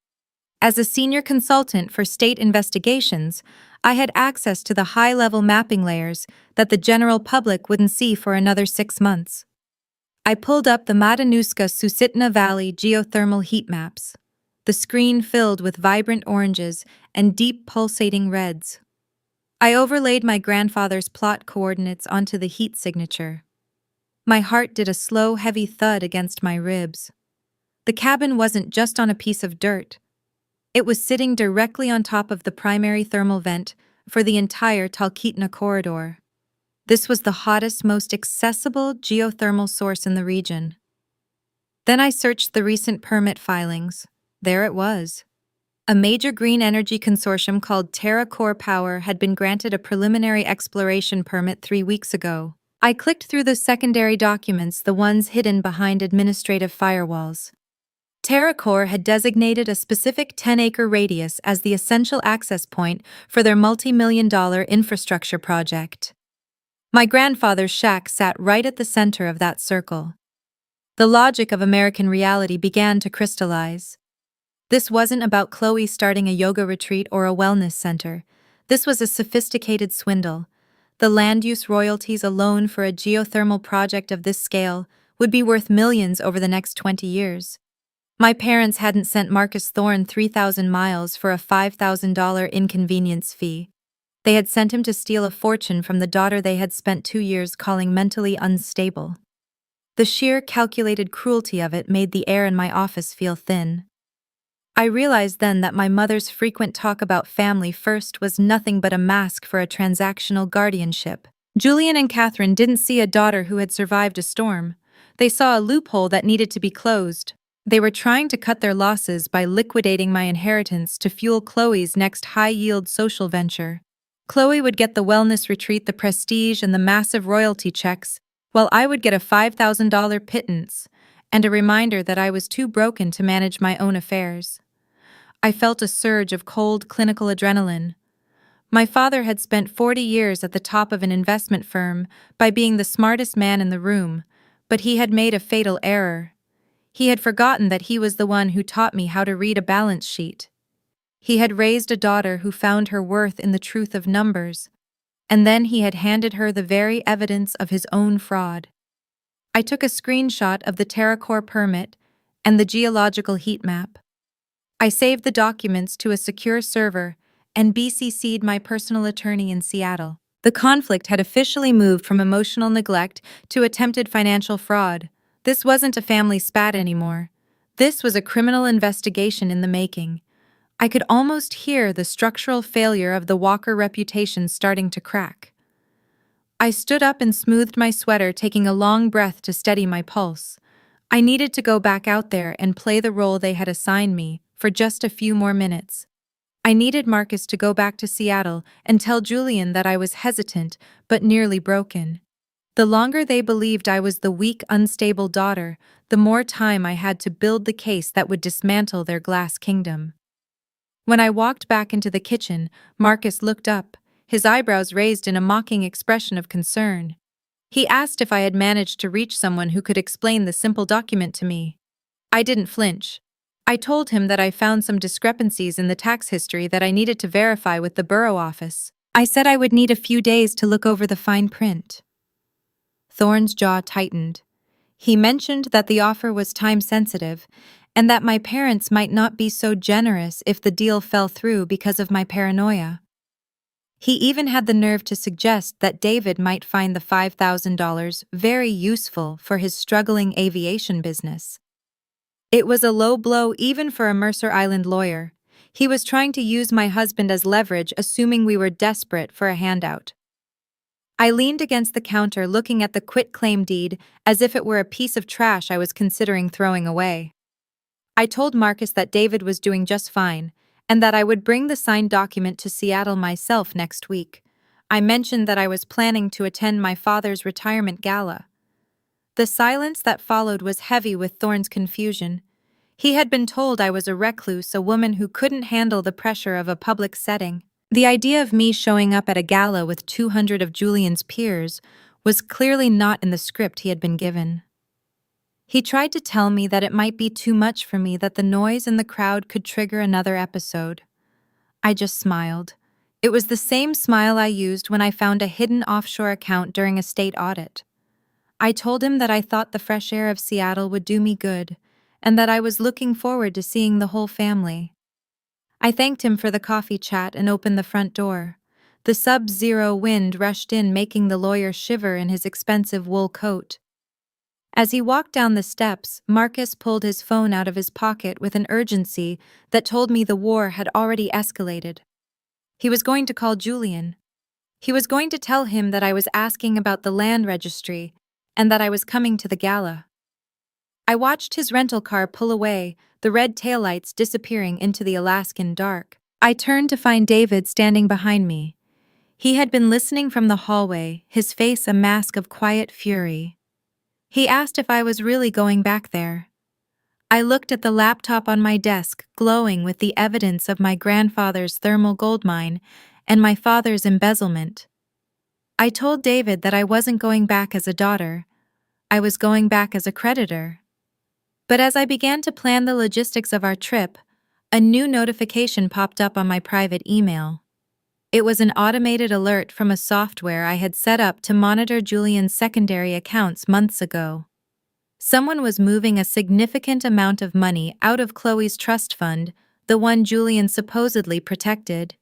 As a senior consultant for state investigations, I had access to the high-level mapping layers that the general public wouldn't see for another 6 months. I pulled up the Matanuska-Susitna Valley geothermal heat maps, the screen filled with vibrant oranges and deep pulsating reds. I overlaid my grandfather's plot coordinates onto the heat signature. My heart did a slow, heavy thud against my ribs. The cabin wasn't just on a piece of dirt. It was sitting directly on top of the primary thermal vent for the entire Talkeetna corridor. This was the hottest, most accessible geothermal source in the region. Then I searched the recent permit filings. There it was. A major green energy consortium called TerraCore Power had been granted a preliminary exploration permit 3 weeks ago. I clicked through the secondary documents, the ones hidden behind administrative firewalls. TerraCore had designated a specific 10-acre radius as the essential access point for their multi-million-dollar infrastructure project. My grandfather's shack sat right at the center of that circle. The logic of American reality began to crystallize. This wasn't about Chloe starting a yoga retreat or a wellness center. This was a sophisticated swindle. The land use royalties alone for a geothermal project of this scale would be worth millions over the next 20 years. My parents hadn't sent Marcus Thorne 3,000 miles for a $5,000 inconvenience fee. They had sent him to steal a fortune from the daughter they had spent 2 years calling mentally unstable. The sheer calculated cruelty of it made the air in my office feel thin. I realized then that my mother's frequent talk about family first was nothing but a mask for a transactional guardianship. Julian and Catherine didn't see a daughter who had survived a storm. They saw a loophole that needed to be closed. They were trying to cut their losses by liquidating my inheritance to fuel Chloe's next high-yield social venture. Chloe would get the wellness retreat, the prestige, and the massive royalty checks, while I would get a $5,000 pittance and a reminder that I was too broken to manage my own affairs. I felt a surge of cold, clinical adrenaline. My father had spent 40 years at the top of an investment firm by being the smartest man in the room, but he had made a fatal error. He had forgotten that he was the one who taught me how to read a balance sheet. He had raised a daughter who found her worth in the truth of numbers, and then he had handed her the very evidence of his own fraud. I took a screenshot of the TerraCore permit and the geological heat map. I saved the documents to a secure server and BCC'd my personal attorney in Seattle. The conflict had officially moved from emotional neglect to attempted financial fraud. This wasn't a family spat anymore. This was a criminal investigation in the making. I could almost hear the structural failure of the Walker reputation starting to crack. I stood up and smoothed my sweater, taking a long breath to steady my pulse. I needed to go back out there and play the role they had assigned me for just a few more minutes. I needed Marcus to go back to Seattle and tell Julian that I was hesitant but nearly broken. The longer they believed I was the weak, unstable daughter, the more time I had to build the case that would dismantle their glass kingdom. When I walked back into the kitchen, Marcus looked up, his eyebrows raised in a mocking expression of concern. He asked if I had managed to reach someone who could explain the simple document to me. I didn't flinch. I told him that I found some discrepancies in the tax history that I needed to verify with the borough office. I said I would need a few days to look over the fine print. Thorne's jaw tightened. He mentioned that the offer was time-sensitive and that my parents might not be so generous if the deal fell through because of my paranoia. He even had the nerve to suggest that David might find the $5,000 very useful for his struggling aviation business. It was a low blow even for a Mercer Island lawyer. He was trying to use my husband as leverage, assuming we were desperate for a handout. I leaned against the counter looking at the quitclaim deed as if it were a piece of trash I was considering throwing away. I told Marcus that David was doing just fine, and that I would bring the signed document to Seattle myself next week. I mentioned that I was planning to attend my father's retirement gala. The silence that followed was heavy with Thorne's confusion. He had been told I was a recluse, a woman who couldn't handle the pressure of a public setting. The idea of me showing up at a gala with 200 of Julian's peers was clearly not in the script he had been given. He tried to tell me that it might be too much for me, that the noise in the crowd could trigger another episode. I just smiled. It was the same smile I used when I found a hidden offshore account during a state audit. I told him that I thought the fresh air of Seattle would do me good, and that I was looking forward to seeing the whole family. I thanked him for the coffee chat and opened the front door. The sub-zero wind rushed in, making the lawyer shiver in his expensive wool coat. As he walked down the steps, Marcus pulled his phone out of his pocket with an urgency that told me the war had already escalated. He was going to call Julian. He was going to tell him that I was asking about the land registry and that I was coming to the gala. I watched his rental car pull away, the red taillights disappearing into the Alaskan dark. I turned to find David standing behind me. He had been listening from the hallway, his face a mask of quiet fury. He asked if I was really going back there. I looked at the laptop on my desk, glowing with the evidence of my grandfather's thermal gold mine and my father's embezzlement. I told David that I wasn't going back as a daughter, I was going back as a creditor. But as I began to plan the logistics of our trip, a new notification popped up on my private email. It was an automated alert from a software I had set up to monitor Julian's secondary accounts months ago. Someone was moving a significant amount of money out of Chloe's trust fund, the one Julian supposedly protected.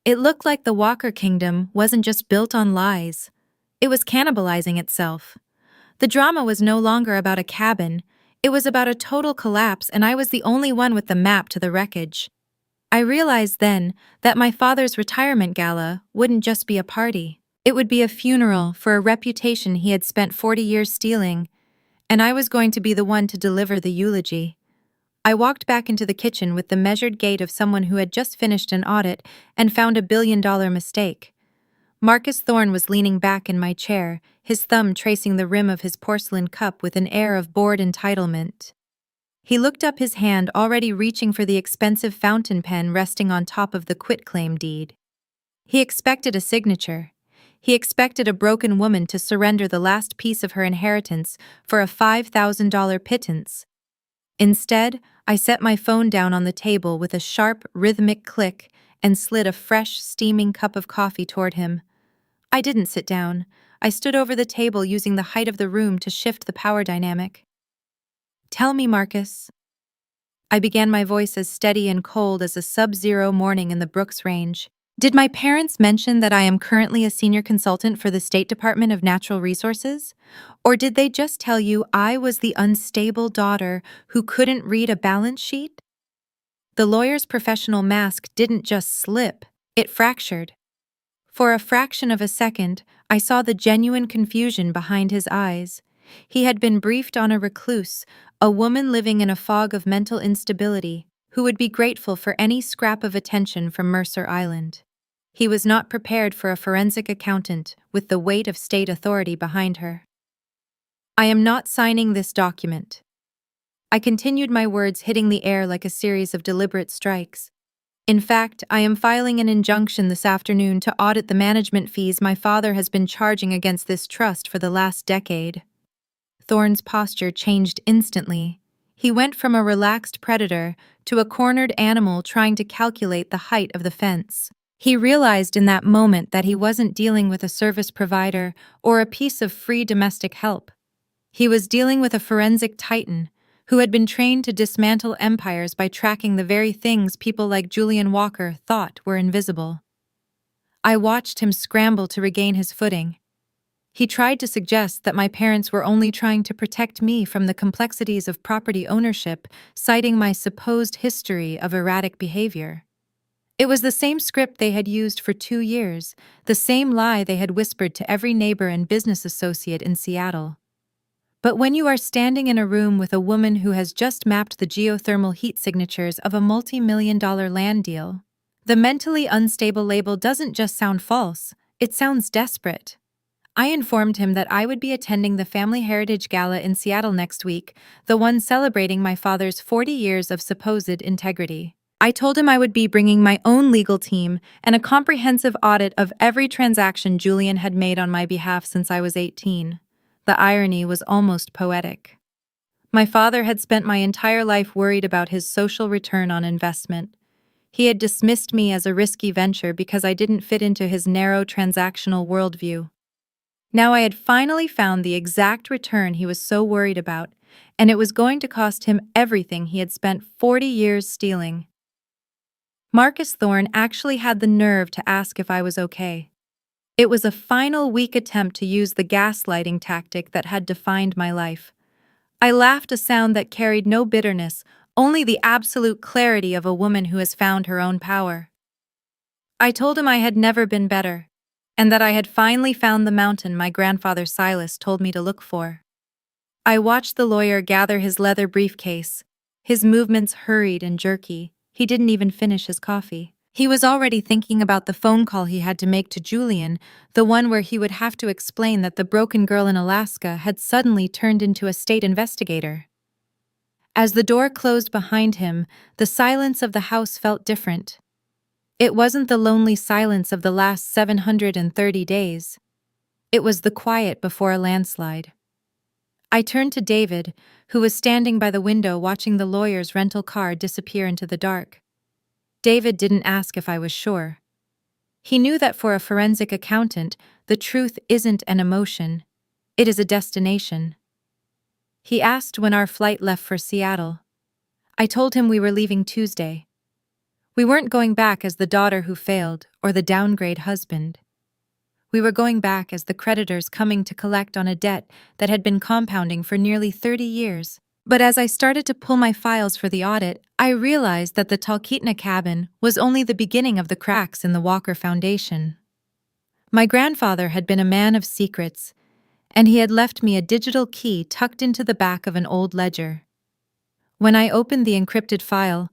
It looked like the Walker Kingdom wasn't just built on lies. It was cannibalizing itself. The drama was no longer about a cabin, it was about a total collapse, and I was the only one with the map to the wreckage. I realized then that my father's retirement gala wouldn't just be a party. It would be a funeral for a reputation he had spent 40 years stealing, and I was going to be the one to deliver the eulogy. I walked back into the kitchen with the measured gait of someone who had just finished an audit and found a billion-dollar mistake. Marcus Thorne was leaning back in my chair, his thumb tracing the rim of his porcelain cup with an air of bored entitlement. He looked up, his hand already reaching for the expensive fountain pen resting on top of the quitclaim deed. He expected a signature. He expected a broken woman to surrender the last piece of her inheritance for a $5,000 pittance. Instead, I set my phone down on the table with a sharp, rhythmic click and slid a fresh, steaming cup of coffee toward him. I didn't sit down. I stood over the table using the height of the room to shift the power dynamic. "Tell me, Marcus." I began, my voice as steady and cold as a sub-zero morning in the Brooks Range. "Did my parents mention that I am currently a senior consultant for the State Department of Natural Resources? Or did they just tell you I was the unstable daughter who couldn't read a balance sheet?" The lawyer's professional mask didn't just slip, it fractured. For a fraction of a second, I saw the genuine confusion behind his eyes. He had been briefed on a recluse, a woman living in a fog of mental instability, who would be grateful for any scrap of attention from Mercer Island. He was not prepared for a forensic accountant with the weight of state authority behind her. "I am not signing this document." I continued, my words hitting the air like a series of deliberate strikes. "In fact, I am filing an injunction this afternoon to audit the management fees my father has been charging against this trust for the last decade." Thorne's posture changed instantly. He went from a relaxed predator to a cornered animal trying to calculate the height of the fence. He realized in that moment that he wasn't dealing with a service provider or a piece of free domestic help. He was dealing with a forensic titan who had been trained to dismantle empires by tracking the very things people like Julian Walker thought were invisible. I watched him scramble to regain his footing. He tried to suggest that my parents were only trying to protect me from the complexities of property ownership, citing my supposed history of erratic behavior. It was the same script they had used for 2 years, the same lie they had whispered to every neighbor and business associate in Seattle. But when you are standing in a room with a woman who has just mapped the geothermal heat signatures of a multi-million-dollar land deal, the mentally unstable label doesn't just sound false, it sounds desperate. I informed him that I would be attending the Family Heritage Gala in Seattle next week, the one celebrating my father's 40 years of supposed integrity. I told him I would be bringing my own legal team and a comprehensive audit of every transaction Julian had made on my behalf since I was 18. The irony was almost poetic. My father had spent my entire life worried about his social return on investment. He had dismissed me as a risky venture because I didn't fit into his narrow transactional worldview. Now I had finally found the exact return he was so worried about, and it was going to cost him everything he had spent 40 years stealing. Marcus Thorne actually had the nerve to ask if I was okay. It was a final weak attempt to use the gaslighting tactic that had defined my life. I laughed, a sound that carried no bitterness, only the absolute clarity of a woman who has found her own power. I told him I had never been better, and that I had finally found the mountain my grandfather Silas told me to look for. I watched the lawyer gather his leather briefcase, his movements hurried and jerky. He didn't even finish his coffee. He was already thinking about the phone call he had to make to Julian, the one where he would have to explain that the broken girl in Alaska had suddenly turned into a state investigator. As the door closed behind him, the silence of the house felt different. It wasn't the lonely silence of the last 730 days. It was the quiet before a landslide. I turned to David, who was standing by the window watching the lawyer's rental car disappear into the dark. David didn't ask if I was sure. He knew that for a forensic accountant, the truth isn't an emotion, it is a destination. He asked when our flight left for Seattle. I told him we were leaving Tuesday. We weren't going back as the daughter who failed or the downgrade husband. We were going back as the creditors coming to collect on a debt that had been compounding for nearly 30 years. But as I started to pull my files for the audit, I realized that the Talkeetna cabin was only the beginning of the cracks in the Walker Foundation. My grandfather had been a man of secrets, and he had left me a digital key tucked into the back of an old ledger. When I opened the encrypted file,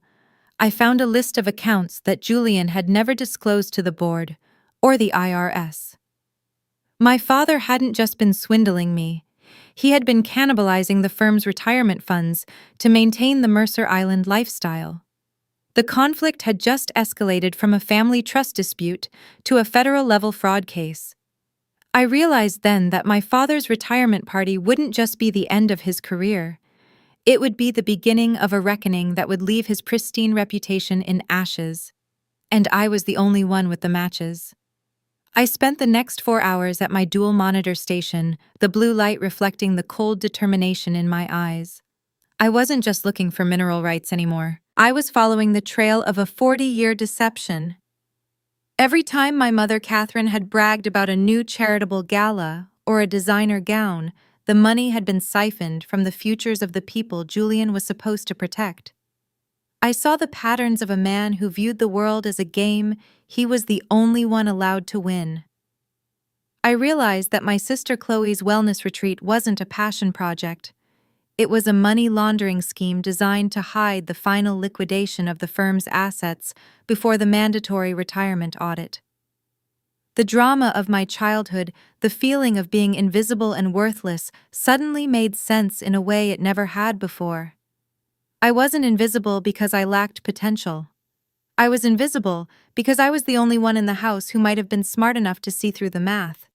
I found a list of accounts that Julian had never disclosed to the board or the IRS. My father hadn't just been swindling me. He had been cannibalizing the firm's retirement funds to maintain the Mercer Island lifestyle. The conflict had just escalated from a family trust dispute to a federal-level fraud case. I realized then that my father's retirement party wouldn't just be the end of his career. It would be the beginning of a reckoning that would leave his pristine reputation in ashes. And I was the only one with the matches. I spent the next 4 hours at my dual monitor station, the blue light reflecting the cold determination in my eyes. I wasn't just looking for mineral rights anymore. I was following the trail of a 40-year deception. Every time my mother Catherine had bragged about a new charitable gala or a designer gown, the money had been siphoned from the futures of the people Julian was supposed to protect. I saw the patterns of a man who viewed the world as a game he was the only one allowed to win. I realized that my sister Chloe's wellness retreat wasn't a passion project. It was a money laundering scheme designed to hide the final liquidation of the firm's assets before the mandatory retirement audit. The drama of my childhood, the feeling of being invisible and worthless, suddenly made sense in a way it never had before. I wasn't invisible because I lacked potential. I was invisible because I was the only one in the house who might have been smart enough to see through the math.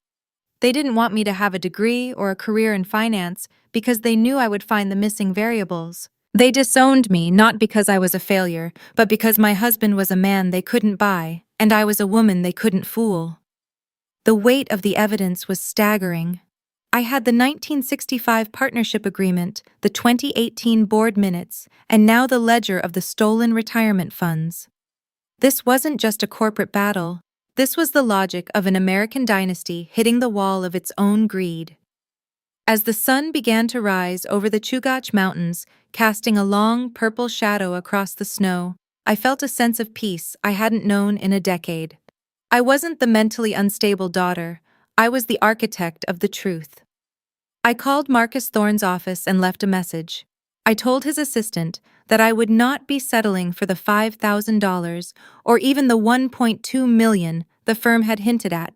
They didn't want me to have a degree or a career in finance because they knew I would find the missing variables. They disowned me not because I was a failure, but because my husband was a man they couldn't buy, and I was a woman they couldn't fool. The weight of the evidence was staggering. I had the 1965 partnership agreement, the 2018 board minutes, and now the ledger of the stolen retirement funds. This wasn't just a corporate battle. This was the logic of an American dynasty hitting the wall of its own greed. As the sun began to rise over the Chugach Mountains, casting a long purple shadow across the snow, I felt a sense of peace I hadn't known in a decade. I wasn't the mentally unstable daughter, I was the architect of the truth. I called Marcus Thorne's office and left a message. I told his assistant that I would not be settling for the $5,000 or even the $1.2 million the firm had hinted at.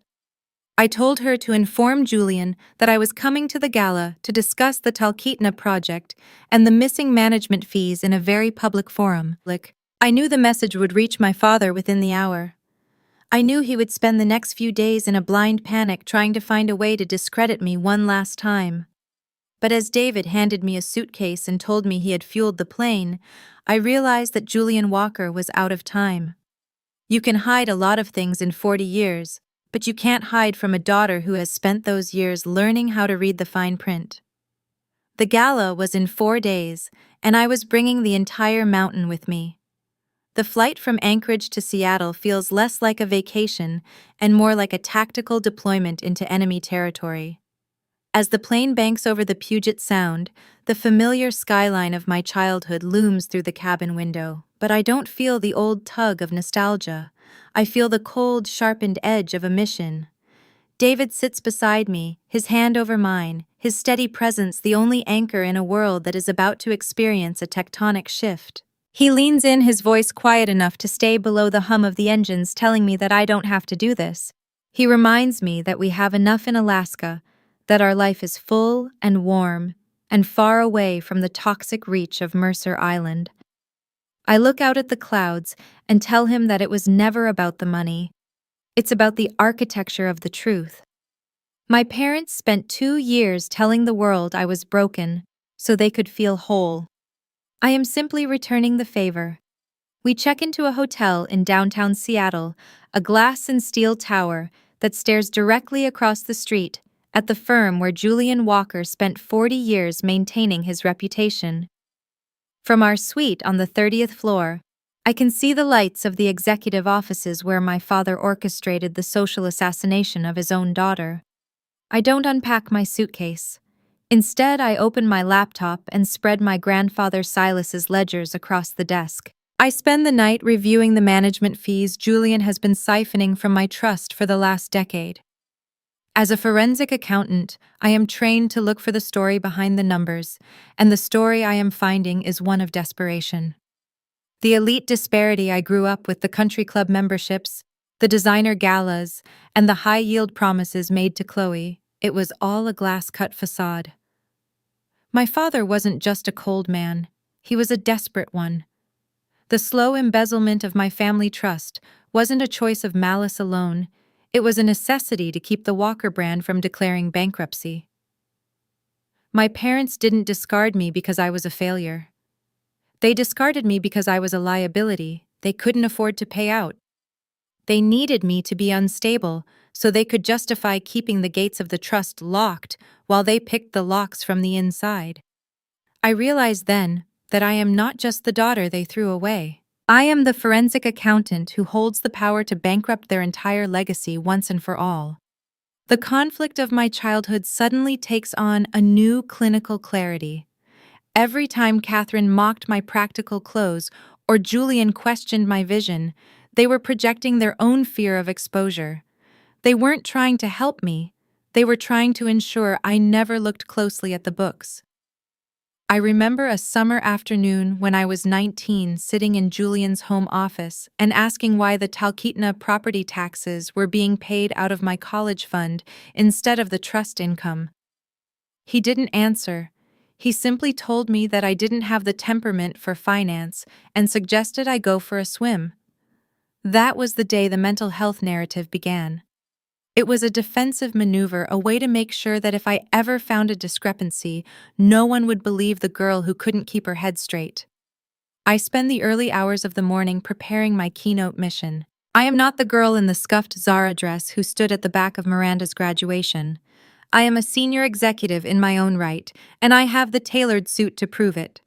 I told her to inform Julian that I was coming to the gala to discuss the Talkeetna project and the missing management fees in a very public forum. I knew the message would reach my father within the hour. I knew he would spend the next few days in a blind panic trying to find a way to discredit me one last time. But as David handed me a suitcase and told me he had fueled the plane, I realized that Julian Walker was out of time. You can hide a lot of things in 40 years, but you can't hide from a daughter who has spent those years learning how to read the fine print. The gala was in 4 days, and I was bringing the entire mountain with me. The flight from Anchorage to Seattle feels less like a vacation and more like a tactical deployment into enemy territory. As the plane banks over the Puget Sound, the familiar skyline of my childhood looms through the cabin window, but I don't feel the old tug of nostalgia. I feel the cold, sharpened edge of a mission. David sits beside me, his hand over mine, his steady presence the only anchor in a world that is about to experience a tectonic shift. He leans in, his voice quiet enough to stay below the hum of the engines, telling me that I don't have to do this. He reminds me that we have enough in Alaska, that our life is full and warm and far away from the toxic reach of Mercer Island. I look out at the clouds and tell him that it was never about the money. It's about the architecture of the truth. My parents spent 2 years telling the world I was broken so they could feel whole. I am simply returning the favor. We check into a hotel in downtown Seattle, a glass and steel tower that stares directly across the street at the firm where Julian Walker spent 40 years maintaining his reputation. From our suite on the 30th floor, I can see the lights of the executive offices where my father orchestrated the social assassination of his own daughter. I don't unpack my suitcase. Instead, I open my laptop and spread my grandfather Silas's ledgers across the desk. I spend the night reviewing the management fees Julian has been siphoning from my trust for the last decade. As a forensic accountant, I am trained to look for the story behind the numbers, and the story I am finding is one of desperation. The elite disparity I grew up with, the country club memberships, the designer galas, and the high-yield promises made to Chloe, it was all a glass-cut facade. My father wasn't just a cold man, he was a desperate one. The slow embezzlement of my family trust wasn't a choice of malice alone, it was a necessity to keep the Walker brand from declaring bankruptcy. My parents didn't discard me because I was a failure. They discarded me because I was a liability they couldn't afford to pay out. They needed me to be unstable so they could justify keeping the gates of the trust locked while they picked the locks from the inside. I realized then that I am not just the daughter they threw away. I am the forensic accountant who holds the power to bankrupt their entire legacy once and for all. The conflict of my childhood suddenly takes on a new clinical clarity. Every time Catherine mocked my practical clothes or Julian questioned my vision, they were projecting their own fear of exposure. They weren't trying to help me, they were trying to ensure I never looked closely at the books. I remember a summer afternoon when I was 19 sitting in Julian's home office and asking why the Talkeetna property taxes were being paid out of my college fund instead of the trust income. He didn't answer. He simply told me that I didn't have the temperament for finance and suggested I go for a swim. That was the day the mental health narrative began. It was a defensive maneuver, a way to make sure that if I ever found a discrepancy, no one would believe the girl who couldn't keep her head straight. I spend the early hours of the morning preparing my keynote mission. I am not the girl in the scuffed Zara dress who stood at the back of Miranda's graduation. I am a senior executive in my own right, and I have the tailored suit to prove it.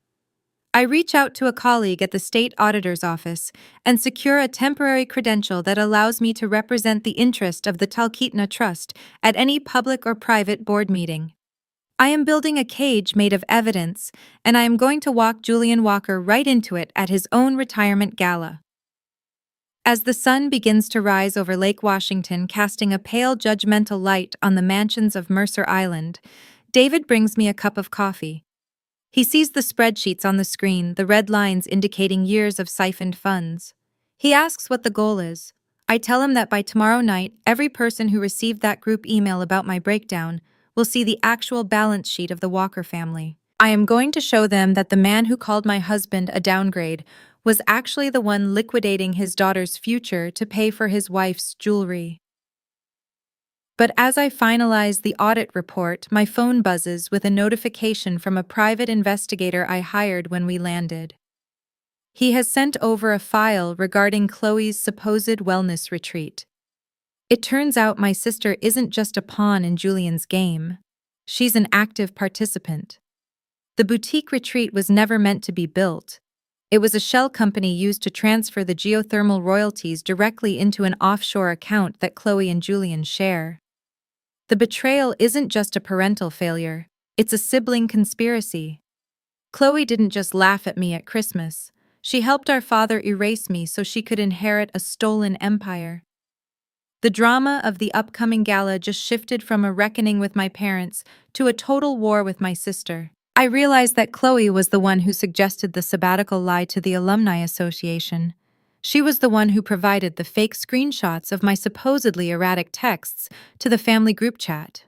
I reach out to a colleague at the state auditor's office and secure a temporary credential that allows me to represent the interest of the Talkeetna Trust at any public or private board meeting. I am building a cage made of evidence, and I am going to walk Julian Walker right into it at his own retirement gala. As the sun begins to rise over Lake Washington, casting a pale judgmental light on the mansions of Mercer Island, David brings me a cup of coffee. He sees the spreadsheets on the screen, the red lines indicating years of siphoned funds. He asks what the goal is. I tell him that by tomorrow night, every person who received that group email about my breakdown will see the actual balance sheet of the Walker family. I am going to show them that the man who called my husband a downgrade was actually the one liquidating his daughter's future to pay for his wife's jewelry. But as I finalize the audit report, my phone buzzes with a notification from a private investigator I hired when we landed. He has sent over a file regarding Chloe's supposed wellness retreat. It turns out my sister isn't just a pawn in Julian's game. She's an active participant. The boutique retreat was never meant to be built. It was a shell company used to transfer the geothermal royalties directly into an offshore account that Chloe and Julian share. The betrayal isn't just a parental failure, it's a sibling conspiracy. Chloe didn't just laugh at me at Christmas. She helped our father erase me so she could inherit a stolen empire. The drama of the upcoming gala just shifted from a reckoning with my parents to a total war with my sister. I realized that Chloe was the one who suggested the sabbatical lie to the Alumni Association. She was the one who provided the fake screenshots of my supposedly erratic texts to the family group chat.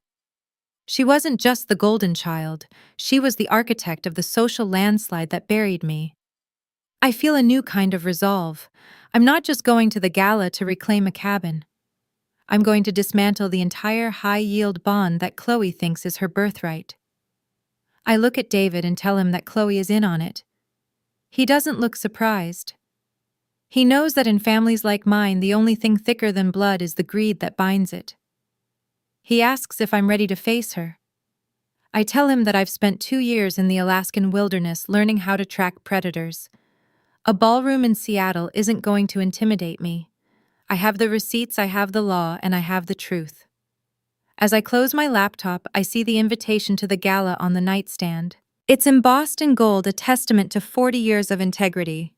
She wasn't just the golden child, she was the architect of the social landslide that buried me. I feel a new kind of resolve. I'm not just going to the gala to reclaim a cabin. I'm going to dismantle the entire high-yield bond that Chloe thinks is her birthright. I look at David and tell him that Chloe is in on it. He doesn't look surprised. He knows that in families like mine, the only thing thicker than blood is the greed that binds it. He asks if I'm ready to face her. I tell him that I've spent 2 years in the Alaskan wilderness learning how to track predators. A ballroom in Seattle isn't going to intimidate me. I have the receipts, I have the law, and I have the truth. As I close my laptop, I see the invitation to the gala on the nightstand. It's embossed in gold, a testament to 40 years of integrity.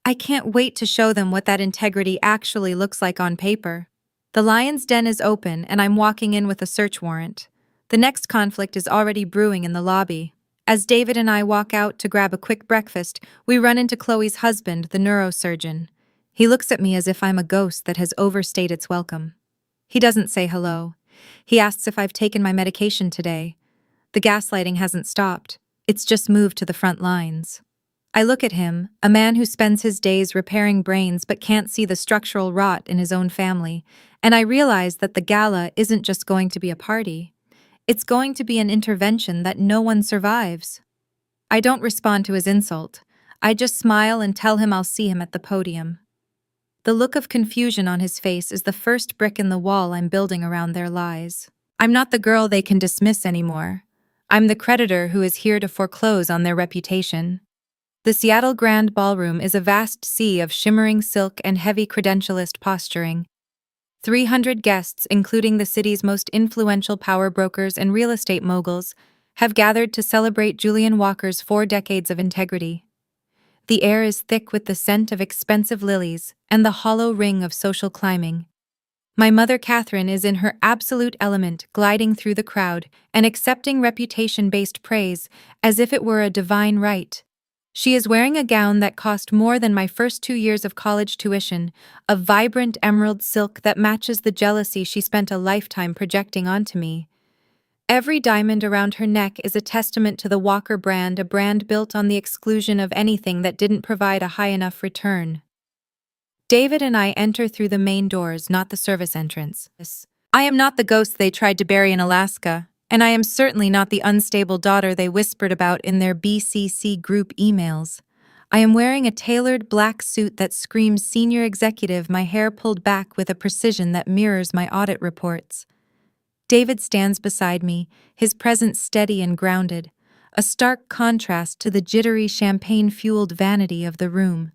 I can't wait to show them what that integrity actually looks like on paper. The lion's den is open, and I'm walking in with a search warrant. The next conflict is already brewing in the lobby. As David and I walk out to grab a quick breakfast, we run into Chloe's husband, the neurosurgeon. He looks at me as if I'm a ghost that has overstayed its welcome. He doesn't say hello. He asks if I've taken my medication today. The gaslighting hasn't stopped. It's just moved to the front lines. I look at him, a man who spends his days repairing brains but can't see the structural rot in his own family, and I realize that the gala isn't just going to be a party. It's going to be an intervention that no one survives. I don't respond to his insult. I just smile and tell him I'll see him at the podium. The look of confusion on his face is the first brick in the wall I'm building around their lies. I'm not the girl they can dismiss anymore. I'm the creditor who is here to foreclose on their reputation. The Seattle Grand Ballroom is a vast sea of shimmering silk and heavy credentialist posturing. 300 guests, including the city's most influential power brokers and real estate moguls, have gathered to celebrate Julian Walker's 4 decades of integrity. The air is thick with the scent of expensive lilies and the hollow ring of social climbing. My mother Catherine is in her absolute element, gliding through the crowd and accepting reputation-based praise as if it were a divine right. She is wearing a gown that cost more than my first 2 years of college tuition, a vibrant emerald silk that matches the jealousy she spent a lifetime projecting onto me. Every diamond around her neck is a testament to the Walker brand, a brand built on the exclusion of anything that didn't provide a high enough return. David and I enter through the main doors, not the service entrance. I am not the ghost they tried to bury in Alaska, and I am certainly not the unstable daughter they whispered about in their BCC group emails. I am wearing a tailored black suit that screams senior executive, my hair pulled back with a precision that mirrors my audit reports. David stands beside me, his presence steady and grounded, a stark contrast to the jittery champagne-fueled vanity of the room.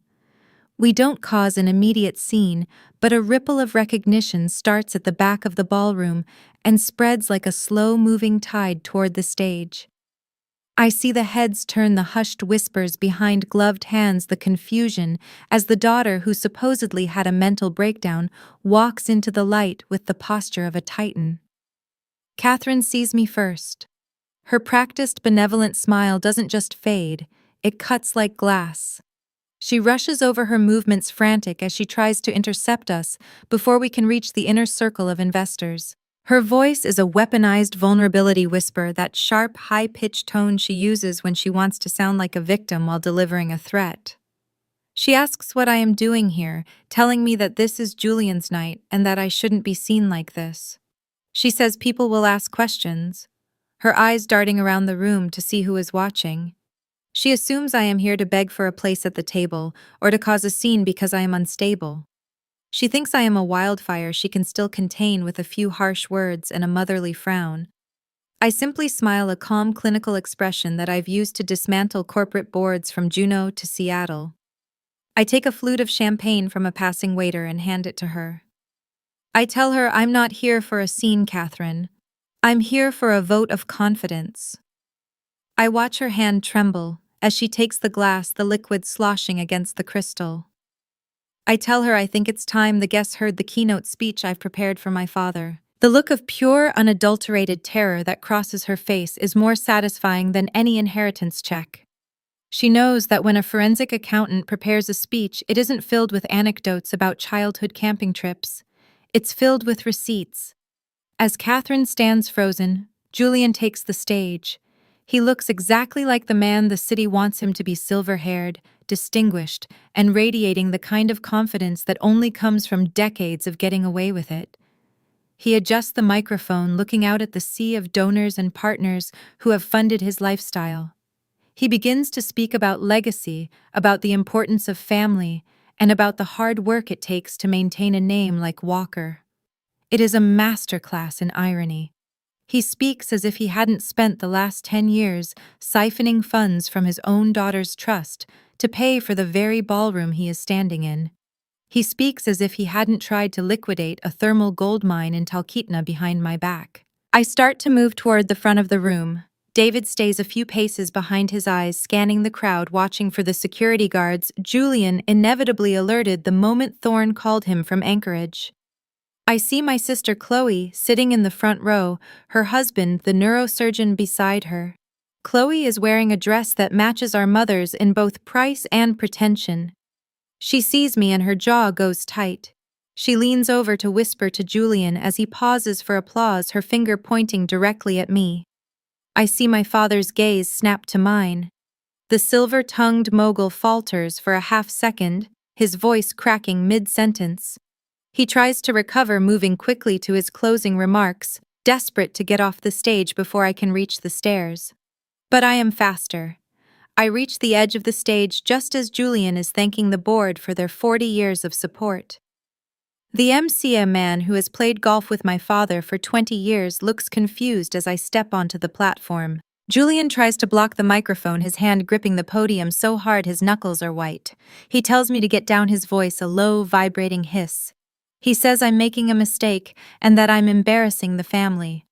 We don't cause an immediate scene, but a ripple of recognition starts at the back of the ballroom and spreads like a slow-moving tide toward the stage. I see the heads turn, the hushed whispers behind gloved hands, the confusion, as the daughter who supposedly had a mental breakdown walks into the light with the posture of a titan. Catherine sees me first. Her practiced, benevolent smile doesn't just fade, it cuts like glass. She rushes over, her movements frantic as she tries to intercept us before we can reach the inner circle of investors. Her voice is a weaponized vulnerability whisper, that sharp, high-pitched tone she uses when she wants to sound like a victim while delivering a threat. She asks what I am doing here, telling me that this is Julian's night and that I shouldn't be seen like this. She says people will ask questions, her eyes darting around the room to see who is watching. She assumes I am here to beg for a place at the table or to cause a scene because I am unstable. She thinks I am a wildfire she can still contain with a few harsh words and a motherly frown. I simply smile, a calm clinical expression that I've used to dismantle corporate boards from Juneau to Seattle. I take a flute of champagne from a passing waiter and hand it to her. I tell her I'm not here for a scene, Catherine. I'm here for a vote of confidence. I watch her hand tremble as she takes the glass, the liquid sloshing against the crystal. I tell her I think it's time the guests heard the keynote speech I've prepared for my father. The look of pure, unadulterated terror that crosses her face is more satisfying than any inheritance check. She knows that when a forensic accountant prepares a speech, it isn't filled with anecdotes about childhood camping trips. It's filled with receipts. As Catherine stands frozen, Julian takes the stage. He looks exactly like the man the city wants him to be, silver-haired, distinguished, and radiating the kind of confidence that only comes from decades of getting away with it. He adjusts the microphone, looking out at the sea of donors and partners who have funded his lifestyle. He begins to speak about legacy, about the importance of family, and about the hard work it takes to maintain a name like Walker. It is a masterclass in irony. He speaks as if he hadn't spent the last 10 years siphoning funds from his own daughter's trust to pay for the very ballroom he is standing in. He speaks as if he hadn't tried to liquidate a thermal gold mine in Talkeetna behind my back. I start to move toward the front of the room. David stays a few paces behind his eyes, scanning the crowd, watching for the security guards Julian inevitably alerted the moment Thorne called him from Anchorage. I see my sister Chloe sitting in the front row, her husband, the neurosurgeon, beside her. Chloe is wearing a dress that matches our mother's in both price and pretension. She sees me and her jaw goes tight. She leans over to whisper to Julian as he pauses for applause, her finger pointing directly at me. I see my father's gaze snap to mine. The silver-tongued mogul falters for a half-second, his voice cracking mid-sentence. He tries to recover, moving quickly to his closing remarks, desperate to get off the stage before I can reach the stairs. But I am faster. I reach the edge of the stage just as Julian is thanking the board for their 40 years of support. The MC, a man who has played golf with my father for 20 years, looks confused as I step onto the platform. Julian tries to block the microphone, his hand gripping the podium so hard his knuckles are white. He tells me to get down, his voice a low, vibrating hiss. He says I'm making a mistake and that I'm embarrassing the family.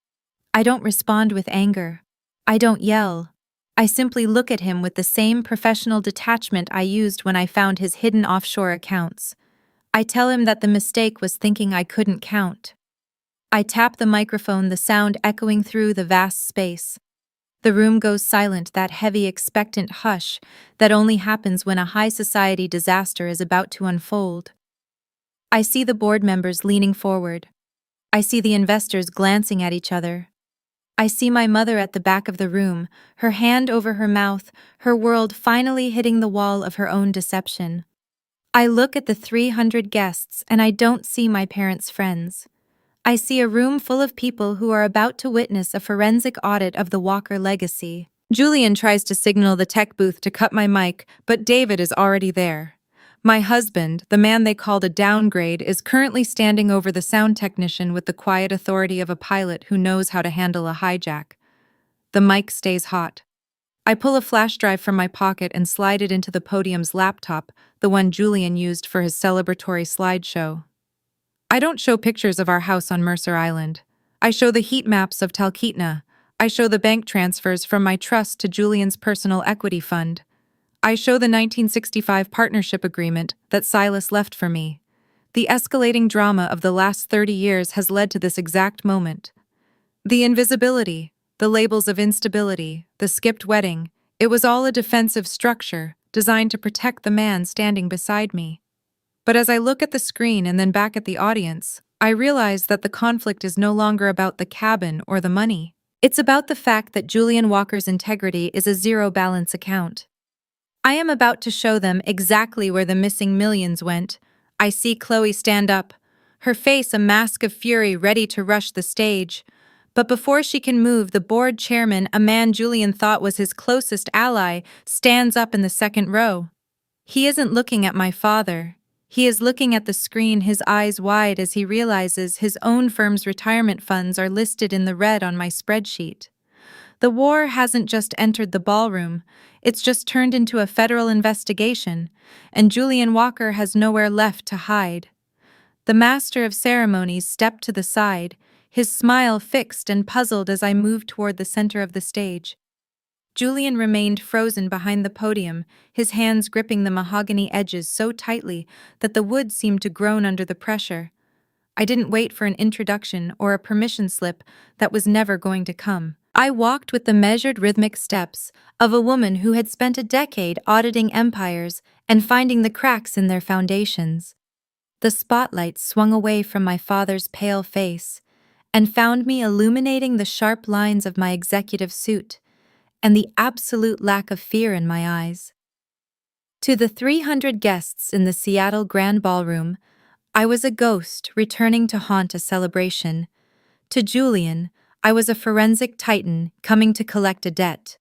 I don't respond with anger. I don't yell. I simply look at him with the same professional detachment I used when I found his hidden offshore accounts. I tell him that the mistake was thinking I couldn't count. I tap the microphone, the sound echoing through the vast space. The room goes silent, that heavy, expectant hush that only happens when a high society disaster is about to unfold. I see the board members leaning forward. I see the investors glancing at each other. I see my mother at the back of the room, her hand over her mouth, her world finally hitting the wall of her own deception. I look at the 300 guests and I don't see my parents' friends. I see a room full of people who are about to witness a forensic audit of the Walker legacy. Julian tries to signal the tech booth to cut my mic, but David is already there. My husband, the man they called a downgrade, is currently standing over the sound technician with the quiet authority of a pilot who knows how to handle a hijack. The mic stays hot. I pull a flash drive from my pocket and slide it into the podium's laptop, the one Julian used for his celebratory slideshow. I don't show pictures of our house on Mercer Island. I show the heat maps of Talkeetna. I show the bank transfers from my trust to Julian's personal equity fund. I show the 1965 partnership agreement that Silas left for me. The escalating drama of the last 30 years has led to this exact moment. The invisibility, the labels of instability, the skipped wedding, it was all a defensive structure designed to protect the man standing beside me. But as I look at the screen and then back at the audience, I realize that the conflict is no longer about the cabin or the money. It's about the fact that Julian Walker's integrity is a zero-balance account. I am about to show them exactly where the missing millions went. I see Chloe stand up, her face a mask of fury, ready to rush the stage. But before she can move, the board chairman, a man Julian thought was his closest ally, stands up in the second row. He isn't looking at my father. He is looking at the screen, his eyes wide as he realizes his own firm's retirement funds are listed in the red on my spreadsheet. The war hasn't just entered the ballroom, it's just turned into a federal investigation, and Julian Walker has nowhere left to hide. The master of ceremonies stepped to the side, his smile fixed and puzzled as I moved toward the center of the stage. Julian remained frozen behind the podium, his hands gripping the mahogany edges so tightly that the wood seemed to groan under the pressure. I didn't wait for an introduction or a permission slip that was never going to come. I walked with the measured rhythmic steps of a woman who had spent a decade auditing empires and finding the cracks in their foundations. The spotlight swung away from my father's pale face and found me illuminating the sharp lines of my executive suit and the absolute lack of fear in my eyes. To the 300 guests in the Seattle Grand Ballroom, I was a ghost returning to haunt a celebration. To Julian, I was a forensic titan coming to collect a debt.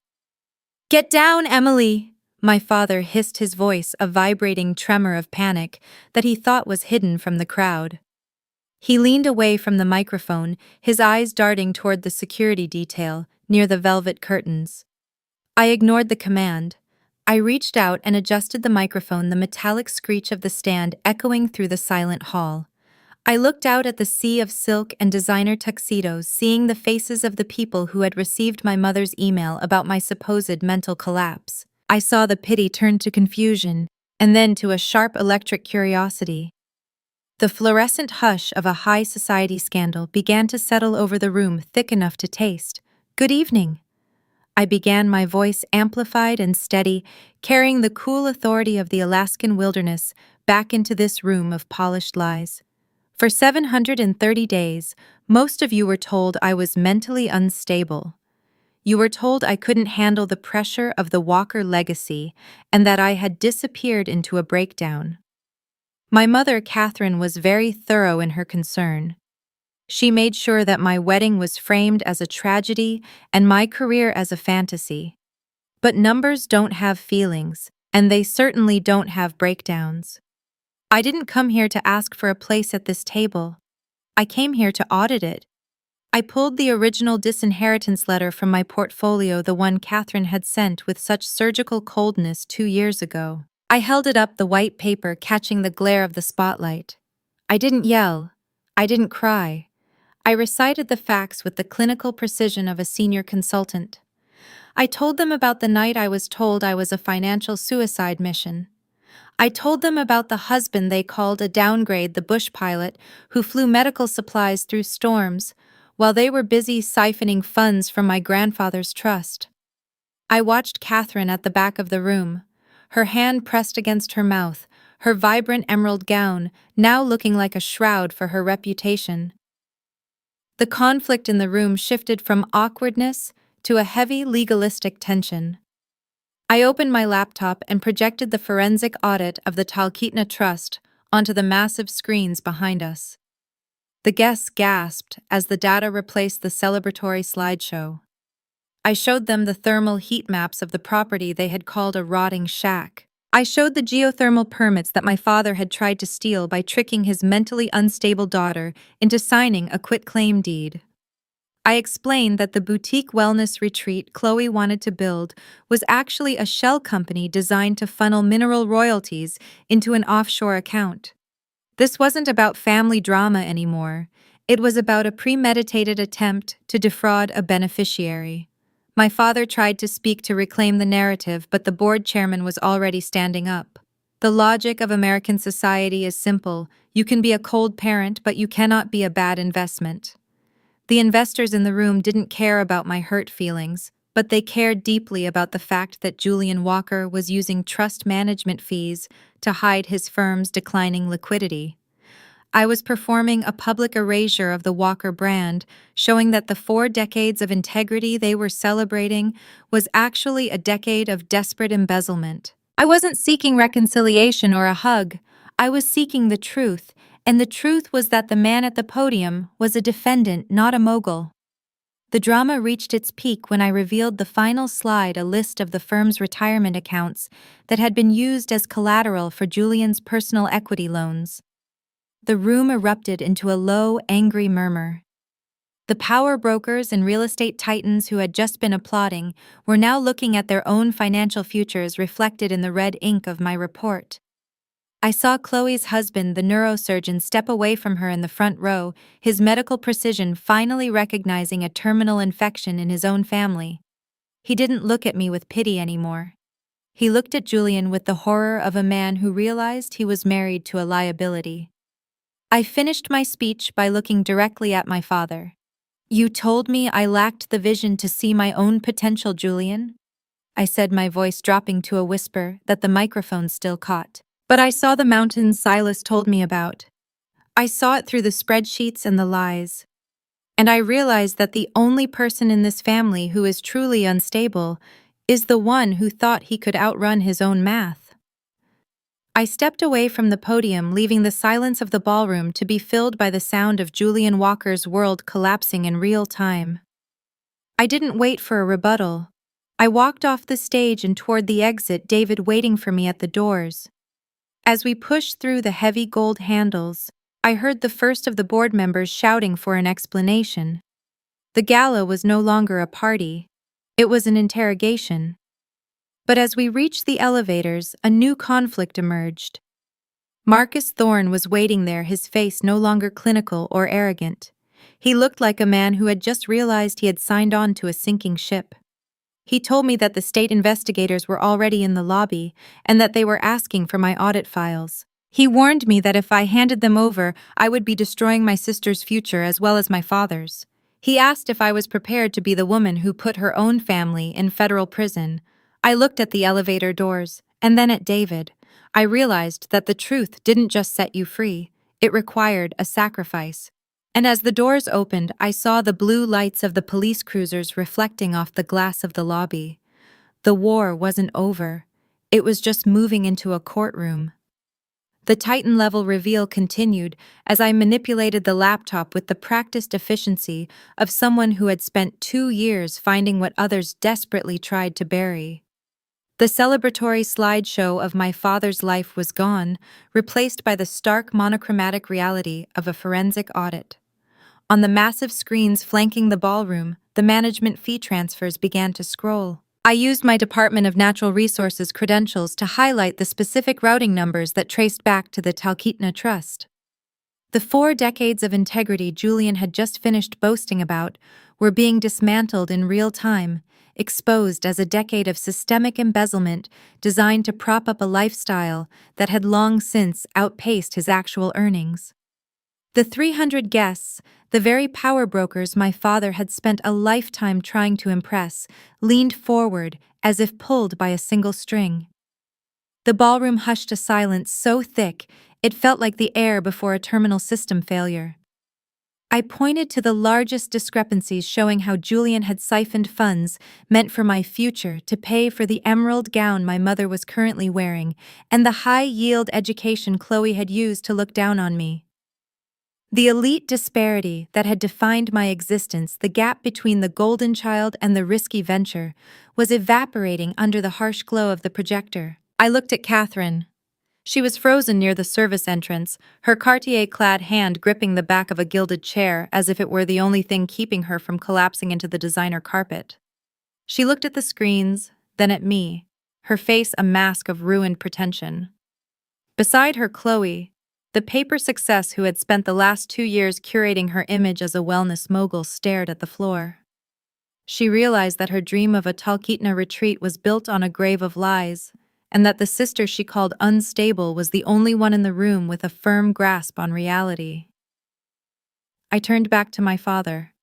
"Get down, Emily!" My father hissed, his voice a vibrating tremor of panic that he thought was hidden from the crowd. He leaned away from the microphone, his eyes darting toward the security detail near the velvet curtains. I ignored the command. I reached out and adjusted the microphone, the metallic screech of the stand echoing through the silent hall. I looked out at the sea of silk and designer tuxedos, seeing the faces of the people who had received my mother's email about my supposed mental collapse. I saw the pity turn to confusion, and then to a sharp electric curiosity. The fluorescent hush of a high society scandal began to settle over the room, thick enough to taste. "Good evening." I began, my voice amplified and steady, carrying the cool authority of the Alaskan wilderness back into this room of polished lies. "For 730 days, most of you were told I was mentally unstable. You were told I couldn't handle the pressure of the Walker legacy and that I had disappeared into a breakdown. My mother, Catherine, was very thorough in her concern. She made sure that my wedding was framed as a tragedy and my career as a fantasy. But numbers don't have feelings, and they certainly don't have breakdowns. I didn't come here to ask for a place at this table. I came here to audit it." I pulled the original disinheritance letter from my portfolio, the one Catherine had sent with such surgical coldness 2 years ago. I held it up, the white paper catching the glare of the spotlight. I didn't yell. I didn't cry. I recited the facts with the clinical precision of a senior consultant. I told them about the night I was told I was a financial suicide mission. I told them about the husband they called a downgrade, the bush pilot who flew medical supplies through storms, while they were busy siphoning funds from my grandfather's trust. I watched Catherine at the back of the room, her hand pressed against her mouth, her vibrant emerald gown now looking like a shroud for her reputation. The conflict in the room shifted from awkwardness to a heavy legalistic tension. I opened my laptop and projected the forensic audit of the Talkeetna Trust onto the massive screens behind us. The guests gasped as the data replaced the celebratory slideshow. I showed them the thermal heat maps of the property they had called a rotting shack. I showed the geothermal permits that my father had tried to steal by tricking his mentally unstable daughter into signing a quitclaim deed. I explained that the boutique wellness retreat Chloe wanted to build was actually a shell company designed to funnel mineral royalties into an offshore account. This wasn't about family drama anymore. It was about a premeditated attempt to defraud a beneficiary. My father tried to speak to reclaim the narrative, but the board chairman was already standing up. "The logic of American society is simple. You can be a cold parent, but you cannot be a bad investment." The investors in the room didn't care about my hurt feelings, but they cared deeply about the fact that Julian Walker was using trust management fees to hide his firm's declining liquidity. I was performing a public erasure of the Walker brand, showing that the 4 decades of integrity they were celebrating was actually a decade of desperate embezzlement. I wasn't seeking reconciliation or a hug. I was seeking the truth, and the truth was that the man at the podium was a defendant, not a mogul. The drama reached its peak when I revealed the final slide, a list of the firm's retirement accounts that had been used as collateral for Julian's personal equity loans. The room erupted into a low, angry murmur. The power brokers and real estate titans who had just been applauding were now looking at their own financial futures reflected in the red ink of my report. I saw Chloe's husband, the neurosurgeon, step away from her in the front row, his medical precision finally recognizing a terminal infection in his own family. He didn't look at me with pity anymore. He looked at Julian with the horror of a man who realized he was married to a liability. I finished my speech by looking directly at my father. "You told me I lacked the vision to see my own potential, Julian," I said, my voice dropping to a whisper that the microphone still caught. "But I saw the mountains Silas told me about. I saw it through the spreadsheets and the lies. And I realized that the only person in this family who is truly unstable is the one who thought he could outrun his own math." I stepped away from the podium, leaving the silence of the ballroom to be filled by the sound of Julian Walker's world collapsing in real time. I didn't wait for a rebuttal. I walked off the stage and toward the exit, David waiting for me at the doors. As we pushed through the heavy gold handles, I heard the first of the board members shouting for an explanation. The gala was no longer a party. It was an interrogation. But as we reached the elevators, a new conflict emerged. Marcus Thorne was waiting there, his face no longer clinical or arrogant. He looked like a man who had just realized he had signed on to a sinking ship. He told me that the state investigators were already in the lobby and that they were asking for my audit files. He warned me that if I handed them over, I would be destroying my sister's future as well as my father's. He asked if I was prepared to be the woman who put her own family in federal prison. I looked at the elevator doors, and then at David. I realized that the truth didn't just set you free, it required a sacrifice. And as the doors opened, I saw the blue lights of the police cruisers reflecting off the glass of the lobby. The war wasn't over. It was just moving into a courtroom. The Titan-level reveal continued as I manipulated the laptop with the practiced efficiency of someone who had spent 2 years finding what others desperately tried to bury. The celebratory slideshow of my father's life was gone, replaced by the stark monochromatic reality of a forensic audit. On the massive screens flanking the ballroom, the management fee transfers began to scroll. I used my Department of Natural Resources credentials to highlight the specific routing numbers that traced back to the Talkeetna Trust. The 4 decades of integrity Julian had just finished boasting about were being dismantled in real time, exposed as a decade of systemic embezzlement designed to prop up a lifestyle that had long since outpaced his actual earnings. The 300 guests, the very power brokers my father had spent a lifetime trying to impress, leaned forward as if pulled by a single string. The ballroom hushed a silence so thick it felt like the air before a terminal system failure. I pointed to the largest discrepancies, showing how Julian had siphoned funds meant for my future to pay for the emerald gown my mother was currently wearing and the high-yield education Chloe had used to look down on me. The elite disparity that had defined my existence, the gap between the golden child and the risky venture, was evaporating under the harsh glow of the projector. I looked at Catherine. She was frozen near the service entrance, her Cartier-clad hand gripping the back of a gilded chair as if it were the only thing keeping her from collapsing into the designer carpet. She looked at the screens, then at me, her face a mask of ruined pretension. Beside her, Chloe, the paper success who had spent the last 2 years curating her image as a wellness mogul, stared at the floor. She realized that her dream of a Talkeetna retreat was built on a grave of lies, and that the sister she called unstable was the only one in the room with a firm grasp on reality. I turned back to my father.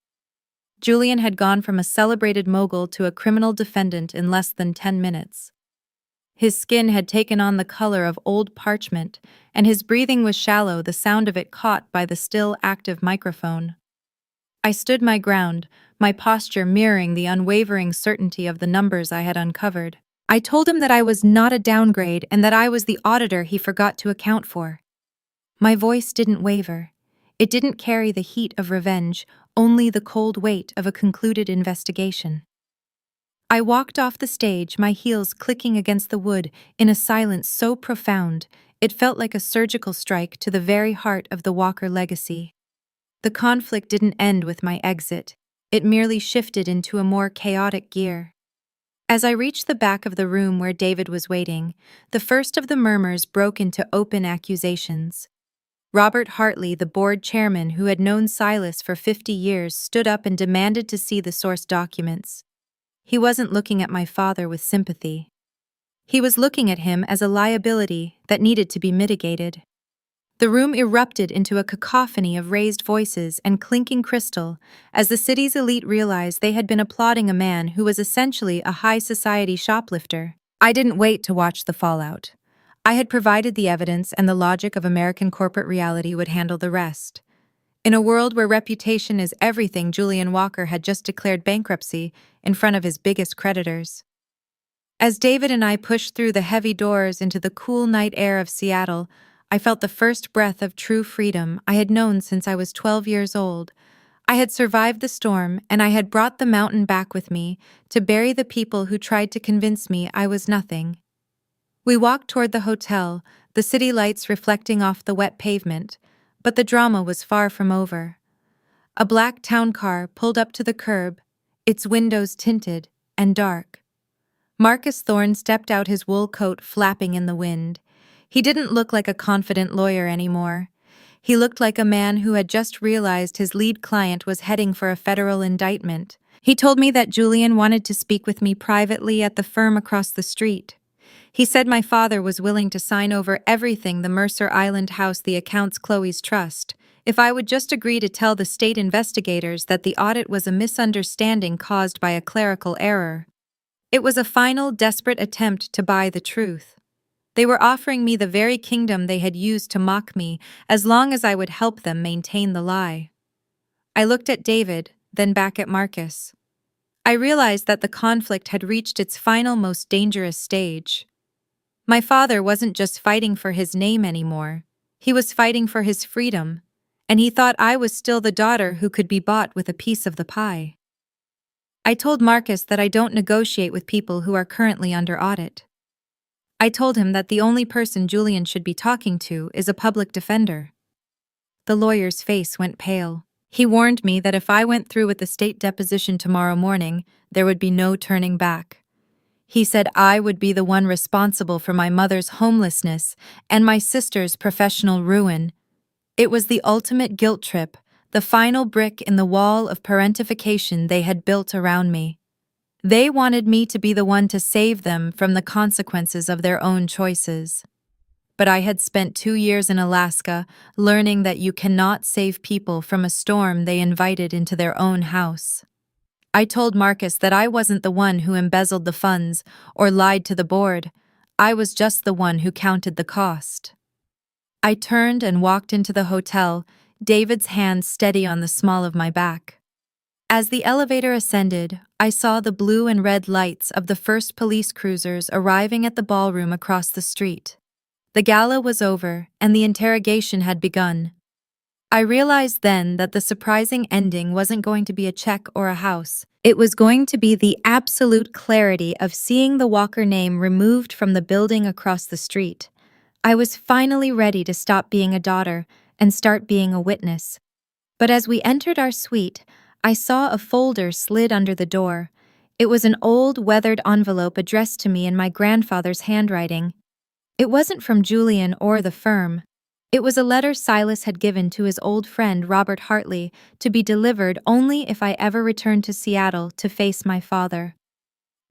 Julian had gone from a celebrated mogul to a criminal defendant in less than 10 minutes. His skin had taken on the color of old parchment, and his breathing was shallow, the sound of it caught by the still active microphone. I stood my ground, my posture mirroring the unwavering certainty of the numbers I had uncovered. I told him that I was not a downgrade and that I was the auditor he forgot to account for. My voice didn't waver. It didn't carry the heat of revenge, only the cold weight of a concluded investigation. I walked off the stage, my heels clicking against the wood, in a silence so profound, it felt like a surgical strike to the very heart of the Walker legacy. The conflict didn't end with my exit. It merely shifted into a more chaotic gear. As I reached the back of the room where David was waiting, the first of the murmurs broke into open accusations. Robert Hartley, the board chairman who had known Silas for 50 years, stood up and demanded to see the source documents. He wasn't looking at my father with sympathy. He was looking at him as a liability that needed to be mitigated. The room erupted into a cacophony of raised voices and clinking crystal as the city's elite realized they had been applauding a man who was essentially a high society shoplifter. I didn't wait to watch the fallout. I had provided the evidence, and the logic of American corporate reality would handle the rest. In a world where reputation is everything, Julian Walker had just declared bankruptcy in front of his biggest creditors. As David and I pushed through the heavy doors into the cool night air of Seattle, I felt the first breath of true freedom I had known since I was 12 years old. I had survived the storm, and I had brought the mountain back with me to bury the people who tried to convince me I was nothing. We walked toward the hotel, the city lights reflecting off the wet pavement, but the drama was far from over. A black town car pulled up to the curb, its windows tinted and dark. Marcus Thorne stepped out, his wool coat flapping in the wind. He didn't look like a confident lawyer anymore. He looked like a man who had just realized his lead client was heading for a federal indictment. He told me that Julian wanted to speak with me privately at the firm across the street. He said my father was willing to sign over everything, the Mercer Island house, the accounts, Chloe's trust, if I would just agree to tell the state investigators that the audit was a misunderstanding caused by a clerical error. It was a final, desperate attempt to buy the truth. They were offering me the very kingdom they had used to mock me, as long as I would help them maintain the lie. I looked at David, then back at Marcus. I realized that the conflict had reached its final, most dangerous stage. My father wasn't just fighting for his name anymore. He was fighting for his freedom, and he thought I was still the daughter who could be bought with a piece of the pie. I told Marcus that I don't negotiate with people who are currently under audit. I told him that the only person Julian should be talking to is a public defender. The lawyer's face went pale. He warned me that if I went through with the state deposition tomorrow morning, there would be no turning back. He said I would be the one responsible for my mother's homelessness and my sister's professional ruin. It was the ultimate guilt trip, the final brick in the wall of parentification they had built around me. They wanted me to be the one to save them from the consequences of their own choices. But I had spent 2 years in Alaska learning that you cannot save people from a storm they invited into their own house. I told Marcus that I wasn't the one who embezzled the funds or lied to the board. I was just the one who counted the cost. I turned and walked into the hotel, David's hand steady on the small of my back. As the elevator ascended, I saw the blue and red lights of the first police cruisers arriving at the ballroom across the street. The gala was over, and the interrogation had begun. I realized then that the surprising ending wasn't going to be a check or a house. It was going to be the absolute clarity of seeing the Walker name removed from the building across the street. I was finally ready to stop being a daughter and start being a witness. But as we entered our suite, I saw a folder slid under the door. It was an old, weathered envelope addressed to me in my grandfather's handwriting. It wasn't from Julian or the firm. It was a letter Silas had given to his old friend Robert Hartley to be delivered only if I ever returned to Seattle to face my father.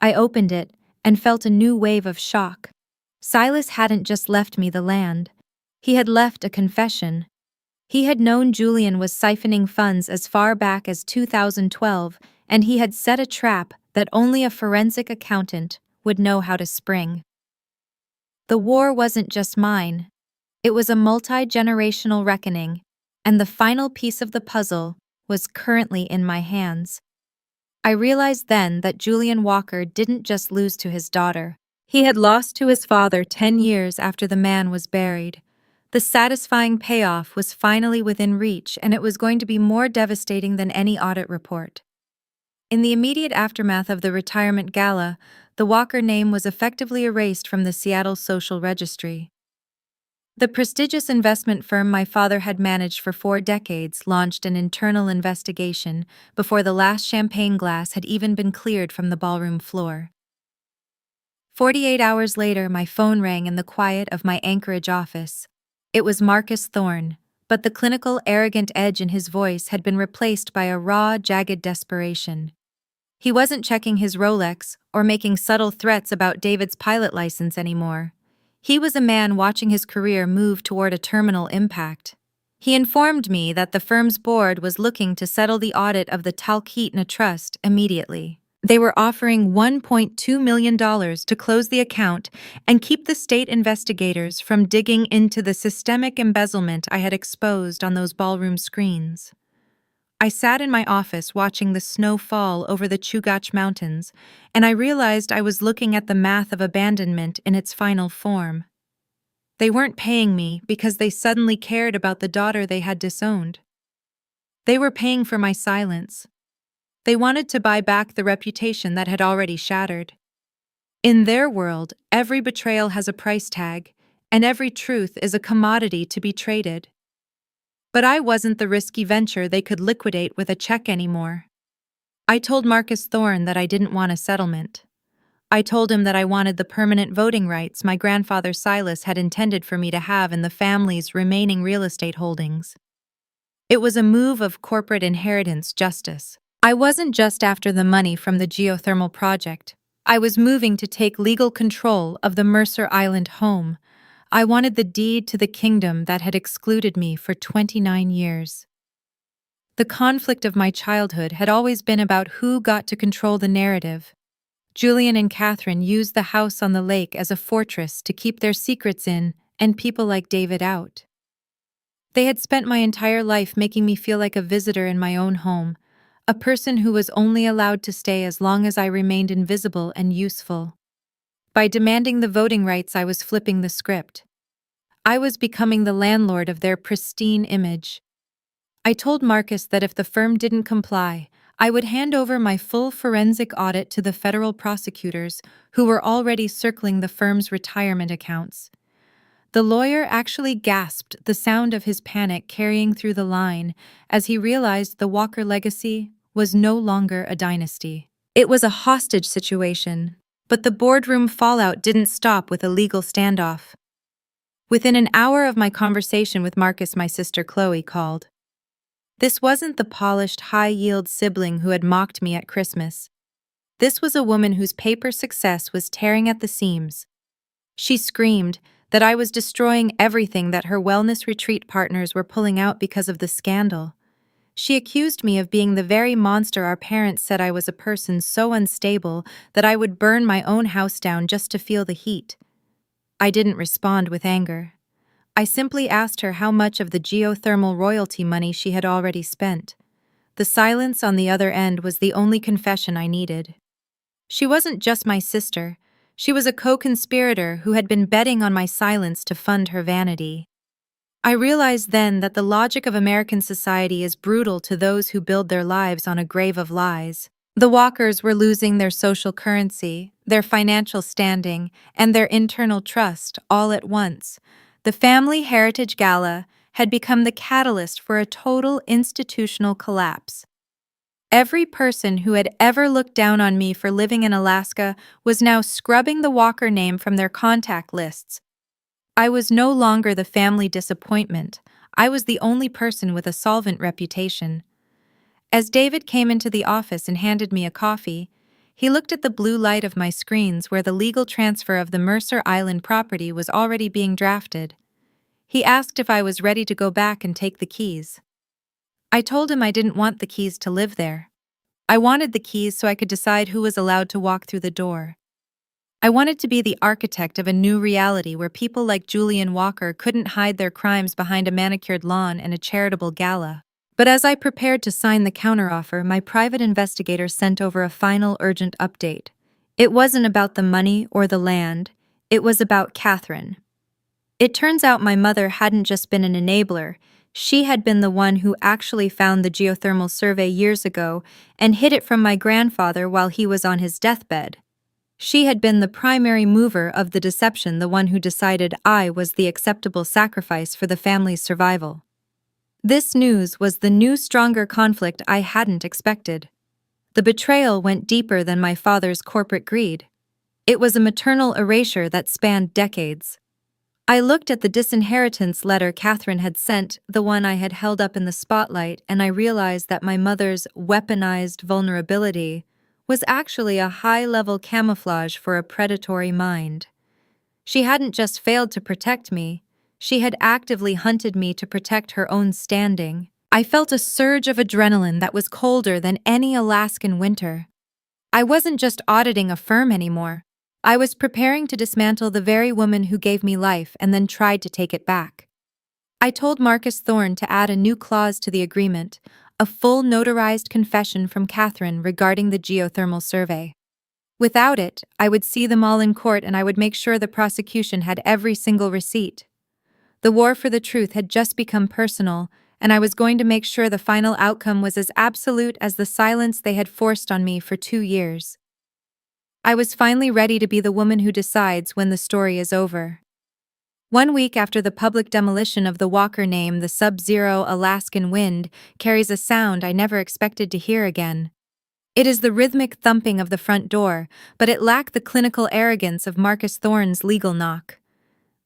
I opened it and felt a new wave of shock. Silas hadn't just left me the land. He had left a confession. He had known Julian was siphoning funds as far back as 2012, and he had set a trap that only a forensic accountant would know how to spring. The war wasn't just mine. It was a multi-generational reckoning, and the final piece of the puzzle was currently in my hands. I realized then that Julian Walker didn't just lose to his daughter. He had lost to his father 10 years after the man was buried. The satisfying payoff was finally within reach, and it was going to be more devastating than any audit report. In the immediate aftermath of the retirement gala, the Walker name was effectively erased from the Seattle Social Registry. The prestigious investment firm my father had managed for 4 decades launched an internal investigation before the last champagne glass had even been cleared from the ballroom floor. 48 hours later, my phone rang in the quiet of my Anchorage office. It was Marcus Thorne, but the clinical, arrogant edge in his voice had been replaced by a raw, jagged desperation. He wasn't checking his Rolex or making subtle threats about David's pilot license anymore. He was a man watching his career move toward a terminal impact. He informed me that the firm's board was looking to settle the audit of the Talkeetna Trust immediately. They were offering $1.2 million to close the account and keep the state investigators from digging into the systemic embezzlement I had exposed on those ballroom screens. I sat in my office watching the snow fall over the Chugach Mountains, and I realized I was looking at the math of abandonment in its final form. They weren't paying me because they suddenly cared about the daughter they had disowned. They were paying for my silence. They wanted to buy back the reputation that had already shattered. In their world, every betrayal has a price tag, and every truth is a commodity to be traded. But I wasn't the risky venture they could liquidate with a check anymore. I told Marcus Thorne that I didn't want a settlement. I told him that I wanted the permanent voting rights my grandfather Silas had intended for me to have in the family's remaining real estate holdings. It was a move of corporate inheritance justice. I wasn't just after the money from the geothermal project. I was moving to take legal control of the Mercer Island home. I wanted the deed to the kingdom that had excluded me for 29 years. The conflict of my childhood had always been about who got to control the narrative. Julian and Catherine used the house on the lake as a fortress to keep their secrets in and people like David out. They had spent my entire life making me feel like a visitor in my own home, a person who was only allowed to stay as long as I remained invisible and useful. By demanding the voting rights, I was flipping the script. I was becoming the landlord of their pristine image. I told Marcus that if the firm didn't comply, I would hand over my full forensic audit to the federal prosecutors, who were already circling the firm's retirement accounts. The lawyer actually gasped, the sound of his panic carrying through the line as he realized the Walker legacy was no longer a dynasty. It was a hostage situation, but the boardroom fallout didn't stop with a legal standoff. Within an hour of my conversation with Marcus, my sister Chloe called. This wasn't the polished, high-yield sibling who had mocked me at Christmas. This was a woman whose paper success was tearing at the seams. She screamed that I was destroying everything that her wellness retreat partners were pulling out because of the scandal. She accused me of being the very monster our parents said I was, a person so unstable that I would burn my own house down just to feel the heat. I didn't respond with anger. I simply asked her how much of the geothermal royalty money she had already spent. The silence on the other end was the only confession I needed. She wasn't just my sister. She was a co-conspirator who had been betting on my silence to fund her vanity. I realized then that the logic of American society is brutal to those who build their lives on a grave of lies. The Walkers were losing their social currency, their financial standing, and their internal trust all at once. The family heritage Gala had become the catalyst for a total institutional collapse. Every person who had ever looked down on me for living in Alaska was now scrubbing the Walker name from their contact lists. I was no longer the family disappointment. I was the only person with a solvent reputation. As David came into the office and handed me a coffee, he looked at the blue light of my screens where the legal transfer of the Mercer Island property was already being drafted. He asked if I was ready to go back and take the keys. I told him I didn't want the keys to live there. I wanted the keys so I could decide who was allowed to walk through the door. I wanted to be the architect of a new reality where people like Julian Walker couldn't hide their crimes behind a manicured lawn and a charitable gala. But as I prepared to sign the counteroffer, my private investigator sent over a final urgent update. It wasn't about the money or the land. It was about Catherine. It turns out my mother hadn't just been an enabler. She had been the one who actually found the geothermal survey years ago and hid it from my grandfather while he was on his deathbed. She had been the primary mover of the deception, the one who decided I was the acceptable sacrifice for the family's survival. This news was the new, stronger conflict I hadn't expected. The betrayal went deeper than my father's corporate greed. It was a maternal erasure that spanned decades. I looked at the disinheritance letter Catherine had sent, the one I had held up in the spotlight, and I realized that my mother's weaponized vulnerability was actually a high-level camouflage for a predatory mind. She hadn't just failed to protect me, she had actively hunted me to protect her own standing. I felt a surge of adrenaline that was colder than any Alaskan winter. I wasn't just auditing a firm anymore. I was preparing to dismantle the very woman who gave me life and then tried to take it back. I told Marcus Thorne to add a new clause to the agreement. a full notarized confession from Catherine regarding the geothermal survey. Without it, I would see them all in court and I would make sure the prosecution had every single receipt. The war for the truth had just become personal, and I was going to make sure the final outcome was as absolute as the silence they had forced on me for 2 years. I was finally ready to be the woman who decides when the story is over. 1 week after the public demolition of the Walker name, the sub-zero Alaskan wind carries a sound I never expected to hear again. It is the rhythmic thumping of the front door, but it lacked the clinical arrogance of Marcus Thorne's legal knock.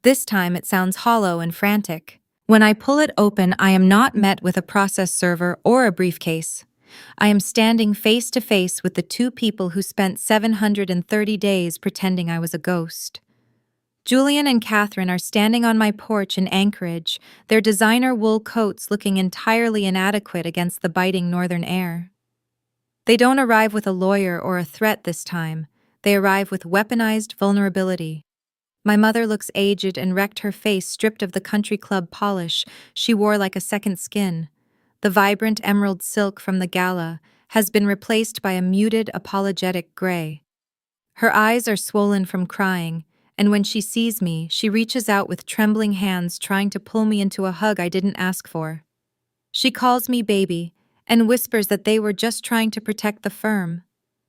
This time it sounds hollow and frantic. When I pull it open, I am not met with a process server or a briefcase. I am standing face to face with the 2 people who spent 730 days pretending I was a ghost. Julian and Catherine are standing on my porch in Anchorage, their designer wool coats looking entirely inadequate against the biting northern air. They don't arrive with a lawyer or a threat this time. They arrive with weaponized vulnerability. My mother looks aged and wrecked, her face stripped of the country club polish she wore like a second skin. The vibrant emerald silk from the Gala has been replaced by a muted, apologetic gray. Her eyes are swollen from crying, and when she sees me, she reaches out with trembling hands trying to pull me into a hug I didn't ask for. She calls me baby, and whispers that they were just trying to protect the firm.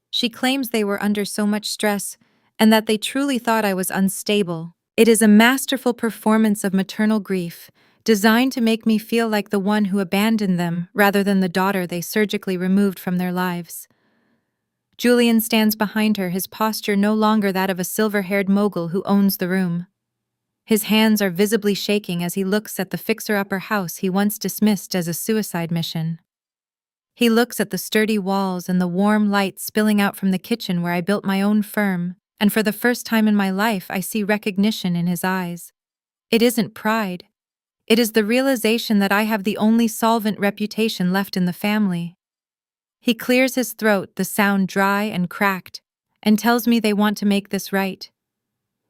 She claims they were under so much stress, and that they truly thought I was unstable. It is a masterful performance of maternal grief, designed to make me feel like the one who abandoned them rather than the daughter they surgically removed from their lives. Julian stands behind her, his posture no longer that of a silver-haired mogul who owns the room. His hands are visibly shaking as he looks at the fixer-upper house he once dismissed as a suicide mission. He looks at the sturdy walls and the warm light spilling out from the kitchen where I built my own firm, and for the first time in my life I see recognition in his eyes. It isn't pride. It is the realization that I have the only solvent reputation left in the family. He clears his throat, the sound dry and cracked, and tells me they want to make this right.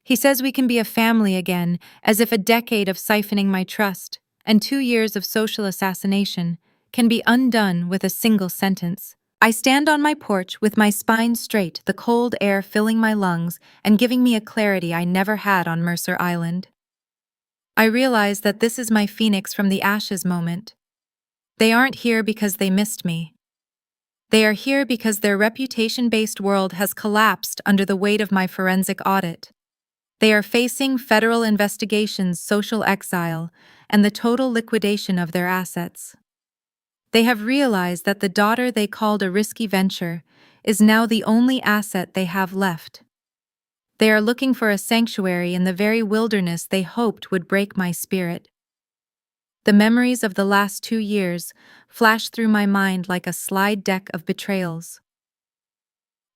He says we can be a family again, as if a decade of siphoning my trust and 2 years of social assassination can be undone with a single sentence. I stand on my porch with my spine straight, the cold air filling my lungs and giving me a clarity I never had on Mercer Island. I realize that this is my phoenix from the ashes moment. They aren't here because they missed me. They are here because their reputation-based world has collapsed under the weight of my forensic audit. They are facing federal investigations, social exile, and the total liquidation of their assets. They have realized that the daughter they called a risky venture is now the only asset they have left. They are looking for a sanctuary in the very wilderness they hoped would break my spirit. The memories of the last 2 years flash through my mind like a slide deck of betrayals.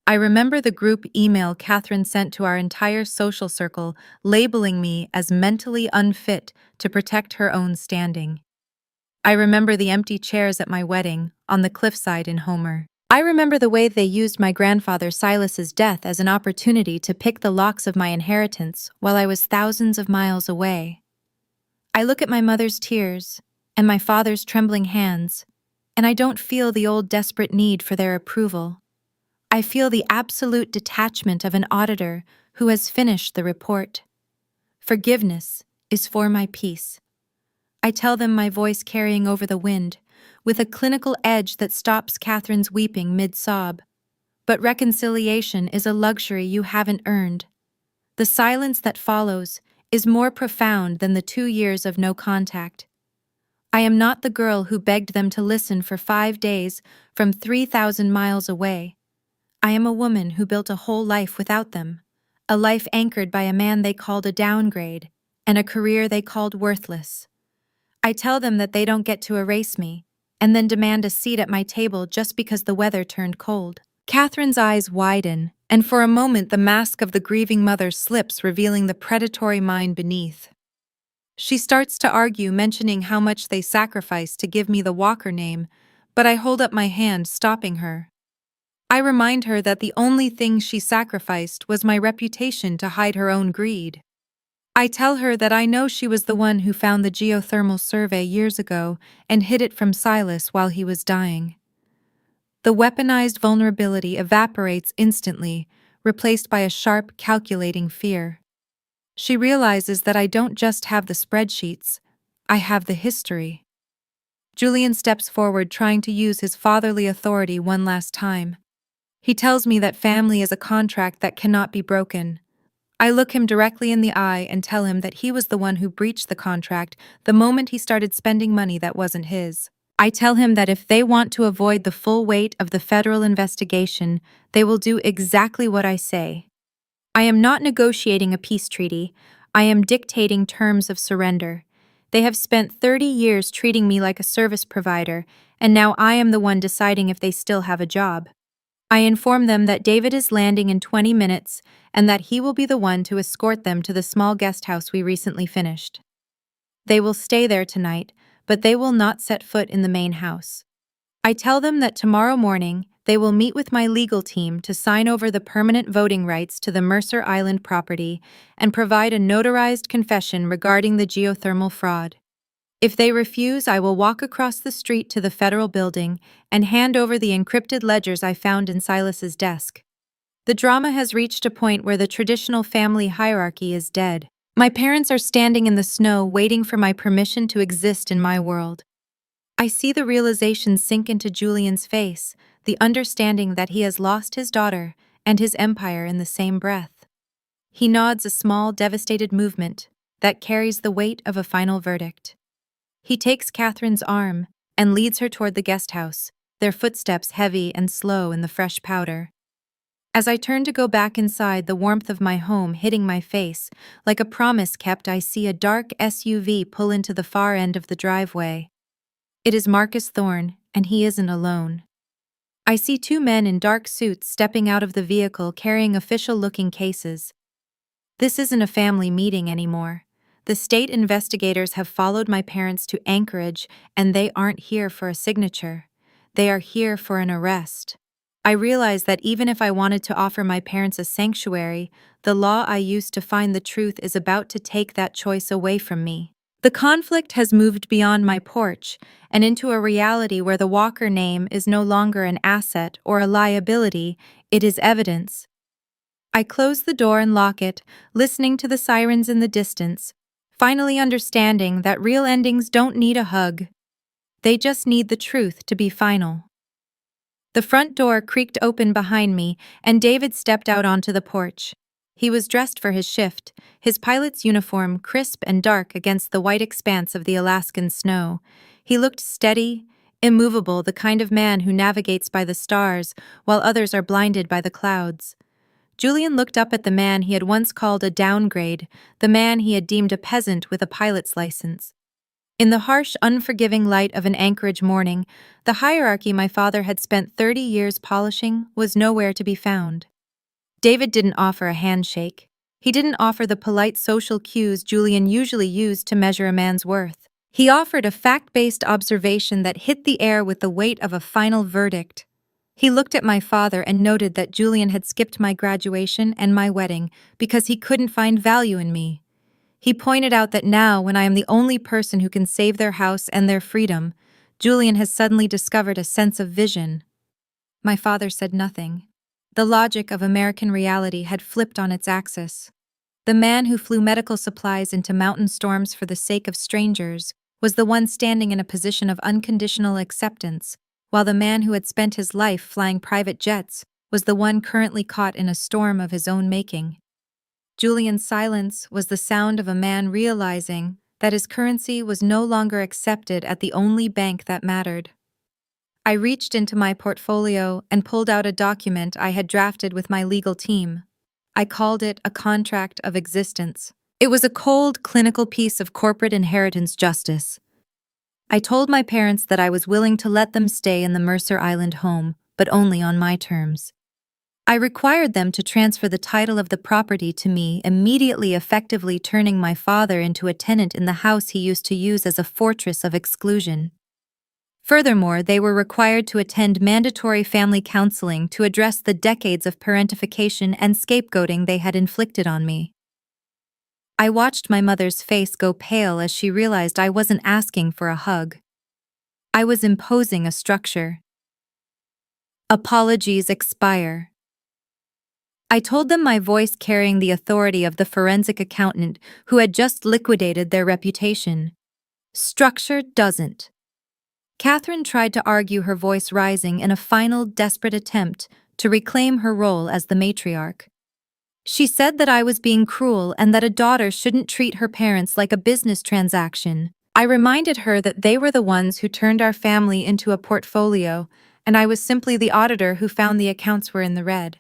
I remember the group email Catherine sent to our entire social circle, labeling me as mentally unfit to protect her own standing. I remember the empty chairs at my wedding, on the cliffside in Homer. I remember the way they used my grandfather Silas's death as an opportunity to pick the locks of my inheritance while I was thousands of miles away. I look at my mother's tears and my father's trembling hands, and I don't feel the old desperate need for their approval. I feel the absolute detachment of an auditor who has finished the report. Forgiveness is for my peace. I tell them, my voice carrying over the wind, with a clinical edge that stops Catherine's weeping mid-sob. But reconciliation is a luxury you haven't earned. The silence that follows is more profound than the 2 years of no contact. I am not the girl who begged them to listen for 5 days from 3,000 miles away. I am a woman who built a whole life without them, a life anchored by a man they called a downgrade, and a career they called worthless. I tell them that they don't get to erase me, and then demand a seat at my table just because the weather turned cold. Catherine's eyes widen, and for a moment the mask of the grieving mother slips, revealing the predatory mind beneath. She starts to argue, mentioning how much they sacrificed to give me the Walker name, but I hold up my hand, stopping her. I remind her that the only thing she sacrificed was my reputation to hide her own greed. I tell her that I know she was the one who found the geothermal survey years ago and hid it from Silas while he was dying. The weaponized vulnerability evaporates instantly, replaced by a sharp, calculating fear. She realizes that I don't just have the spreadsheets, I have the history. Julian steps forward, trying to use his fatherly authority one last time. He tells me that family is a contract that cannot be broken. I look him directly in the eye and tell him that he was the one who breached the contract the moment he started spending money that wasn't his. I tell him that if they want to avoid the full weight of the federal investigation, they will do exactly what I say. I am not negotiating a peace treaty. I am dictating terms of surrender. They have spent 30 years treating me like a service provider, and now I am the one deciding if they still have a job. I inform them that David is landing in 20 minutes and that he will be the one to escort them to the small guest house we recently finished. They will stay there tonight, but they will not set foot in the main house. I tell them that tomorrow morning they will meet with my legal team to sign over the permanent voting rights to the Mercer Island property and provide a notarized confession regarding the geothermal fraud. If they refuse, I will walk across the street to the federal building and hand over the encrypted ledgers I found in Silas's desk. The drama has reached a point where the traditional family hierarchy is dead. My parents are standing in the snow waiting for my permission to exist in my world. I see the realization sink into Julian's face, the understanding that he has lost his daughter and his empire in the same breath. He nods a small, devastated movement that carries the weight of a final verdict. He takes Catherine's arm and leads her toward the guest house, their footsteps heavy and slow in the fresh powder. As I turn to go back inside, the warmth of my home hitting my face, like a promise kept, I see a dark SUV pull into the far end of the driveway. It is Marcus Thorne, and he isn't alone. I see two men in dark suits stepping out of the vehicle carrying official-looking cases. This isn't a family meeting anymore. The state investigators have followed my parents to Anchorage, and they aren't here for a signature. They are here for an arrest. I realize that even if I wanted to offer my parents a sanctuary, the law I used to find the truth is about to take that choice away from me. The conflict has moved beyond my porch and into a reality where the Walker name is no longer an asset or a liability, it is evidence. I close the door and lock it, listening to the sirens in the distance, finally understanding that real endings don't need a hug. They just need the truth to be final. The front door creaked open behind me, and David stepped out onto the porch. He was dressed for his shift, his pilot's uniform crisp and dark against the white expanse of the Alaskan snow. He looked steady, immovable, the kind of man who navigates by the stars while others are blinded by the clouds. Julian looked up at the man he had once called a downgrade, the man he had deemed a peasant with a pilot's license. In the harsh, unforgiving light of an Anchorage morning, the hierarchy my father had spent 30 years polishing was nowhere to be found. David didn't offer a handshake. He didn't offer the polite social cues Julian usually used to measure a man's worth. He offered a fact-based observation that hit the air with the weight of a final verdict. He looked at my father and noted that Julian had skipped my graduation and my wedding because he couldn't find value in me. He pointed out that now, when I am the only person who can save their house and their freedom, Julian has suddenly discovered a sense of vision. My father said nothing. The logic of American reality had flipped on its axis. The man who flew medical supplies into mountain storms for the sake of strangers was the one standing in a position of unconditional acceptance, while the man who had spent his life flying private jets was the one currently caught in a storm of his own making. Julian's silence was the sound of a man realizing that his currency was no longer accepted at the only bank that mattered. I reached into my portfolio and pulled out a document I had drafted with my legal team. I called it a contract of existence. It was a cold, clinical piece of corporate inheritance justice. I told my parents that I was willing to let them stay in the Mercer Island home, but only on my terms. I required them to transfer the title of the property to me immediately, effectively turning my father into a tenant in the house he used to use as a fortress of exclusion. Furthermore, they were required to attend mandatory family counseling to address the decades of parentification and scapegoating they had inflicted on me. I watched my mother's face go pale as she realized I wasn't asking for a hug. I was imposing a structure. Apologies expire. I told them, my voice carrying the authority of the forensic accountant who had just liquidated their reputation. Structure doesn't. Catherine tried to argue, her voice rising in a final desperate attempt to reclaim her role as the matriarch. She said that I was being cruel and that a daughter shouldn't treat her parents like a business transaction. I reminded her that they were the ones who turned our family into a portfolio, and I was simply the auditor who found the accounts were in the red.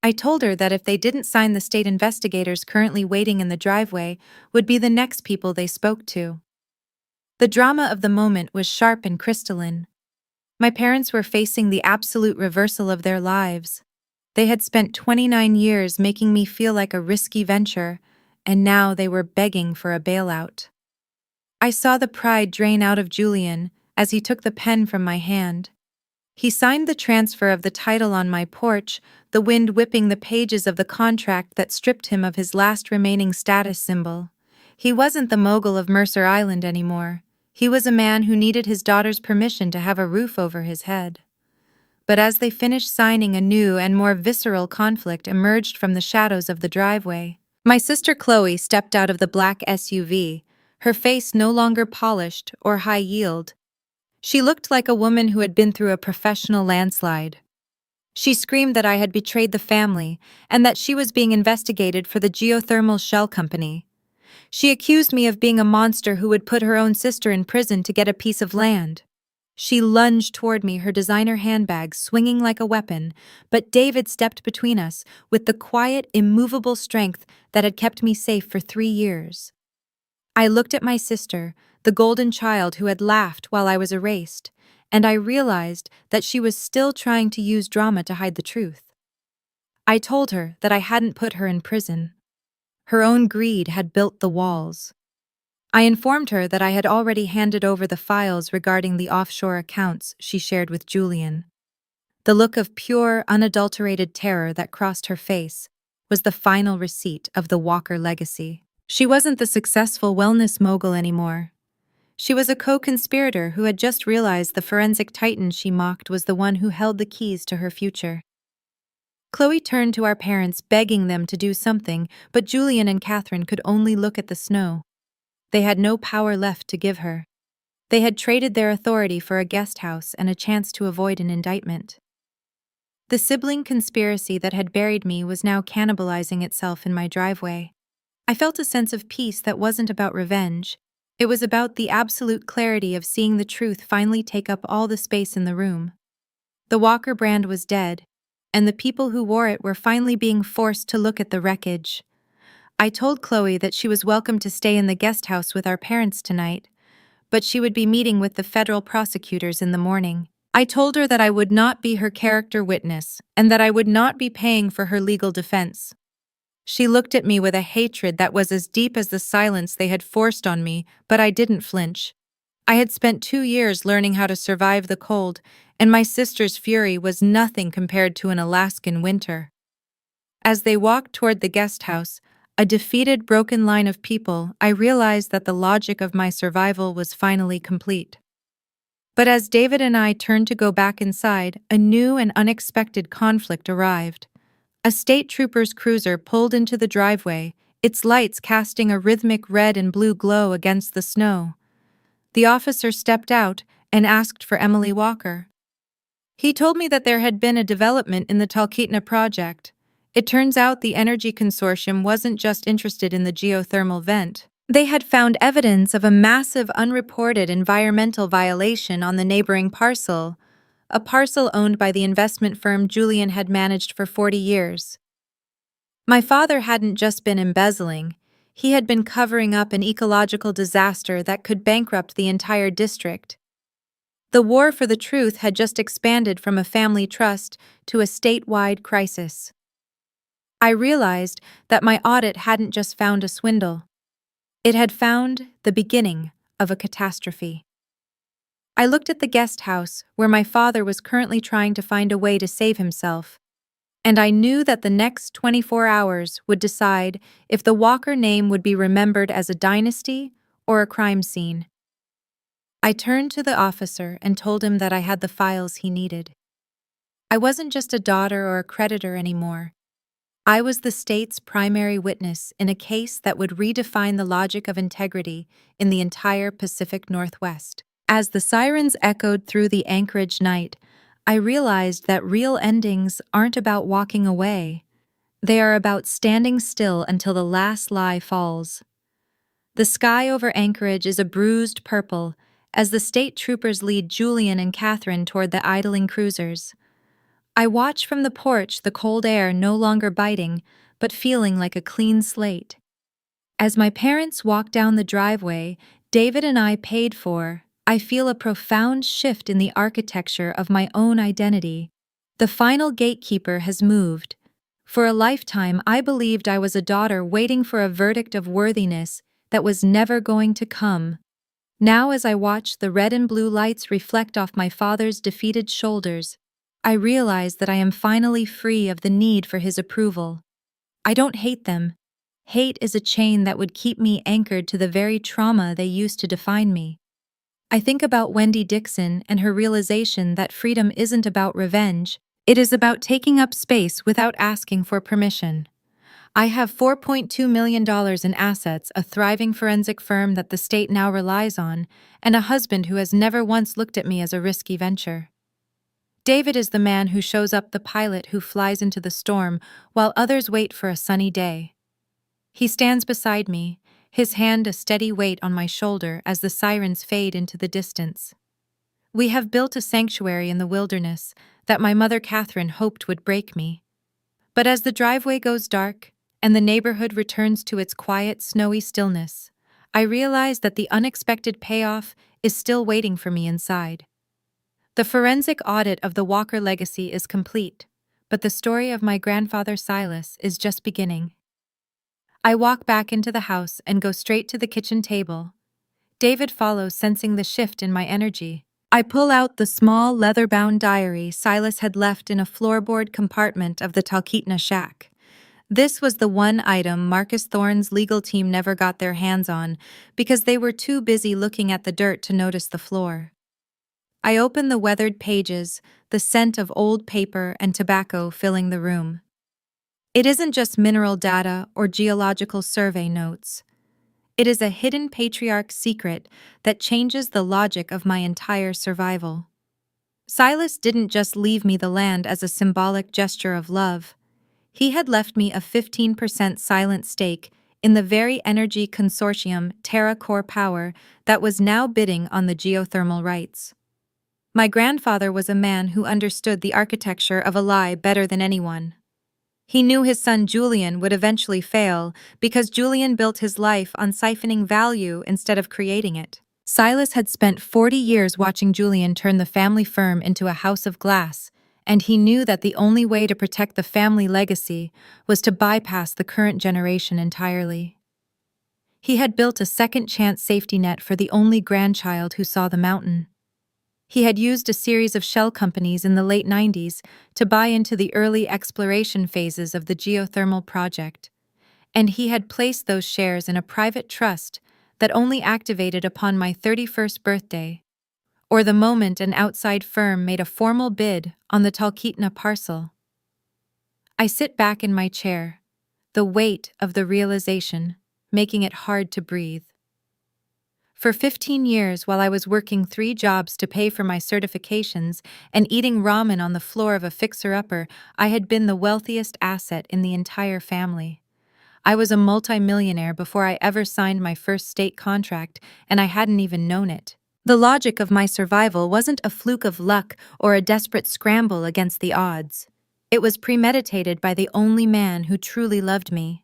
I told her that if they didn't sign, the state investigators currently waiting in the driveway would be the next people they spoke to. The drama of the moment was sharp and crystalline. My parents were facing the absolute reversal of their lives. They had spent 29 years making me feel like a risky venture, and now they were begging for a bailout. I saw the pride drain out of Julian as he took the pen from my hand. He signed the transfer of the title on my porch, the wind whipping the pages of the contract that stripped him of his last remaining status symbol. He wasn't the mogul of Mercer Island anymore. He was a man who needed his daughter's permission to have a roof over his head. But as they finished signing, a new and more visceral conflict emerged from the shadows of the driveway. My sister Chloe stepped out of the black SUV, her face no longer polished or high-yield. She looked like a woman who had been through a professional landslide. She screamed that I had betrayed the family and that she was being investigated for the geothermal shell company. She accused me of being a monster who would put her own sister in prison to get a piece of land. She lunged toward me, her designer handbag swinging like a weapon, but David stepped between us with the quiet, immovable strength that had kept me safe for 3 years. I looked at my sister, the golden child who had laughed while I was erased, and I realized that she was still trying to use drama to hide the truth. I told her that I hadn't put her in prison. Her own greed had built the walls. I informed her that I had already handed over the files regarding the offshore accounts she shared with Julian. The look of pure, unadulterated terror that crossed her face was the final receipt of the Walker legacy. She wasn't the successful wellness mogul anymore. She was a co-conspirator who had just realized the forensic titan she mocked was the one who held the keys to her future. Chloe turned to our parents, begging them to do something, but Julian and Catherine could only look at the snow. They had no power left to give her. They had traded their authority for a guest house and a chance to avoid an indictment. The sibling conspiracy that had buried me was now cannibalizing itself in my driveway. I felt a sense of peace that wasn't about revenge. It was about the absolute clarity of seeing the truth finally take up all the space in the room. The Walker brand was dead, and the people who wore it were finally being forced to look at the wreckage. I told Chloe that she was welcome to stay in the guest house with our parents tonight, but she would be meeting with the federal prosecutors in the morning. I told her that I would not be her character witness and that I would not be paying for her legal defense. She looked at me with a hatred that was as deep as the silence they had forced on me, but I didn't flinch. I had spent 2 years learning how to survive the cold, and my sister's fury was nothing compared to an Alaskan winter. As they walked toward the guest house, a defeated, broken line of people, I realized that the logic of my survival was finally complete. But as David and I turned to go back inside, a new and unexpected conflict arrived. A state trooper's cruiser pulled into the driveway, its lights casting a rhythmic red and blue glow against the snow. The officer stepped out and asked for Emily Walker. He told me that there had been a development in the Talkeetna project. It turns out the Energy Consortium wasn't just interested in the geothermal vent. They had found evidence of a massive unreported environmental violation on the neighboring parcel, a parcel owned by the investment firm Julian had managed for 40 years. My father hadn't just been embezzling, he had been covering up an ecological disaster that could bankrupt the entire district. The war for the truth had just expanded from a family trust to a statewide crisis. I realized that my audit hadn't just found a swindle. It had found the beginning of a catastrophe. I looked at the guest house where my father was currently trying to find a way to save himself. And I knew that the next 24 hours would decide if the Walker name would be remembered as a dynasty or a crime scene. I turned to the officer and told him that I had the files he needed. I wasn't just a daughter or a creditor anymore. I was the state's primary witness in a case that would redefine the logic of integrity in the entire Pacific Northwest. As the sirens echoed through the Anchorage night, I realized that real endings aren't about walking away. They are about standing still until the last lie falls. The sky over Anchorage is a bruised purple as the state troopers lead Julian and Catherine toward the idling cruisers. I watch from the porch, the cold air no longer biting, but feeling like a clean slate. As my parents walk down the driveway David and I paid for, I feel a profound shift in the architecture of my own identity. The final gatekeeper has moved. For a lifetime, I believed I was a daughter waiting for a verdict of worthiness that was never going to come. Now, as I watch the red and blue lights reflect off my father's defeated shoulders, I realize that I am finally free of the need for his approval. I don't hate them. Hate is a chain that would keep me anchored to the very trauma they used to define me. I think about Wendy Dixon and her realization that freedom isn't about revenge, it is about taking up space without asking for permission. I have $4.2 million in assets, a thriving forensic firm that the state now relies on, and a husband who has never once looked at me as a risky venture. David is the man who shows up, the pilot who flies into the storm while others wait for a sunny day. He stands beside me, his hand a steady weight on my shoulder as the sirens fade into the distance. We have built a sanctuary in the wilderness that my mother Catherine hoped would break me. But as the driveway goes dark and the neighborhood returns to its quiet, snowy stillness, I realize that the unexpected payoff is still waiting for me inside. The forensic audit of the Walker legacy is complete, but the story of my grandfather Silas is just beginning. I walk back into the house and go straight to the kitchen table. David follows, sensing the shift in my energy. I pull out the small, leather-bound diary Silas had left in a floorboard compartment of the Talkeetna shack. This was the one item Marcus Thorne's legal team never got their hands on because they were too busy looking at the dirt to notice the floor. I open the weathered pages, the scent of old paper and tobacco filling the room. It isn't just mineral data or geological survey notes. It is a hidden patriarch secret that changes the logic of my entire survival. Silas didn't just leave me the land as a symbolic gesture of love. He had left me a 15% silent stake in the very energy consortium TerraCore Power that was now bidding on the geothermal rights. My grandfather was a man who understood the architecture of a lie better than anyone. He knew his son Julian would eventually fail because Julian built his life on siphoning value instead of creating it. Silas had spent 40 years watching Julian turn the family firm into a house of glass, and he knew that the only way to protect the family legacy was to bypass the current generation entirely. He had built a second-chance safety net for the only grandchild who saw the mountain. He had used a series of shell companies in the late 90s to buy into the early exploration phases of the geothermal project, and he had placed those shares in a private trust that only activated upon my 31st birthday, or the moment an outside firm made a formal bid on the Talkeetna parcel. I sit back in my chair, the weight of the realization making it hard to breathe. For 15 years, while I was working 3 jobs to pay for my certifications and eating ramen on the floor of a fixer-upper, I had been the wealthiest asset in the entire family. I was a multimillionaire before I ever signed my first state contract, and I hadn't even known it. The logic of my survival wasn't a fluke of luck or a desperate scramble against the odds. It was premeditated by the only man who truly loved me.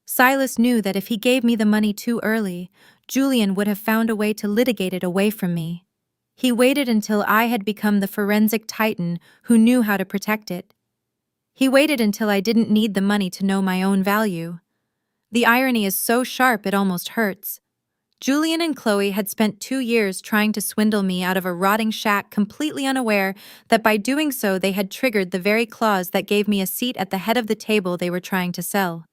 Silas knew that if he gave me the money too early, Julian would have found a way to litigate it away from me. He waited until I had become the forensic titan who knew how to protect it. He waited until I didn't need the money to know my own value. The irony is so sharp it almost hurts. Julian and Chloe had spent 2 years trying to swindle me out of a rotting shack, completely unaware that by doing so they had triggered the very clause that gave me a seat at the head of the table they were trying to sell.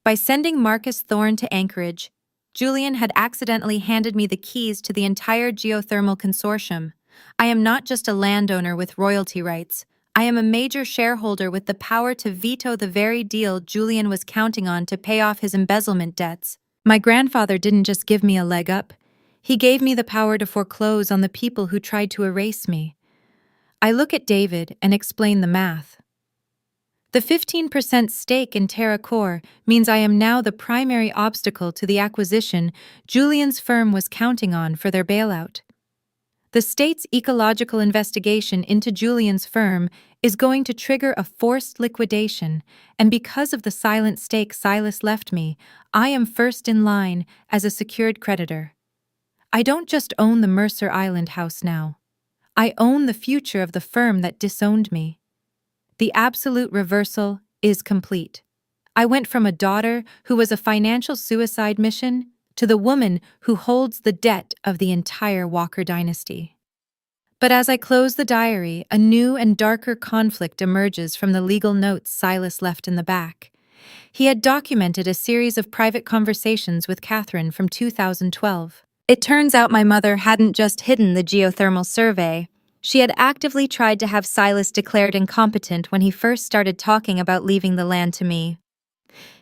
By sending Marcus Thorne to Anchorage, Julian had accidentally handed me the keys to the entire geothermal consortium. I am not just a landowner with royalty rights. I am a major shareholder with the power to veto the very deal Julian was counting on to pay off his embezzlement debts. My grandfather didn't just give me a leg up. He gave me the power to foreclose on the people who tried to erase me. I look at David and explain the math. The 15% stake in TerraCore means I am now the primary obstacle to the acquisition Julian's firm was counting on for their bailout. The state's ecological investigation into Julian's firm is going to trigger a forced liquidation, and because of the silent stake Silas left me, I am first in line as a secured creditor. I don't just own the Mercer Island house now. I own the future of the firm that disowned me. The absolute reversal is complete. I went from a daughter who was a financial suicide mission to the woman who holds the debt of the entire Walker dynasty. But as I close the diary, a new and darker conflict emerges from the legal notes Silas left in the back. He had documented a series of private conversations with Catherine from 2012. It turns out my mother hadn't just hidden the geothermal survey. She had actively tried to have Silas declared incompetent when he first started talking about leaving the land to me.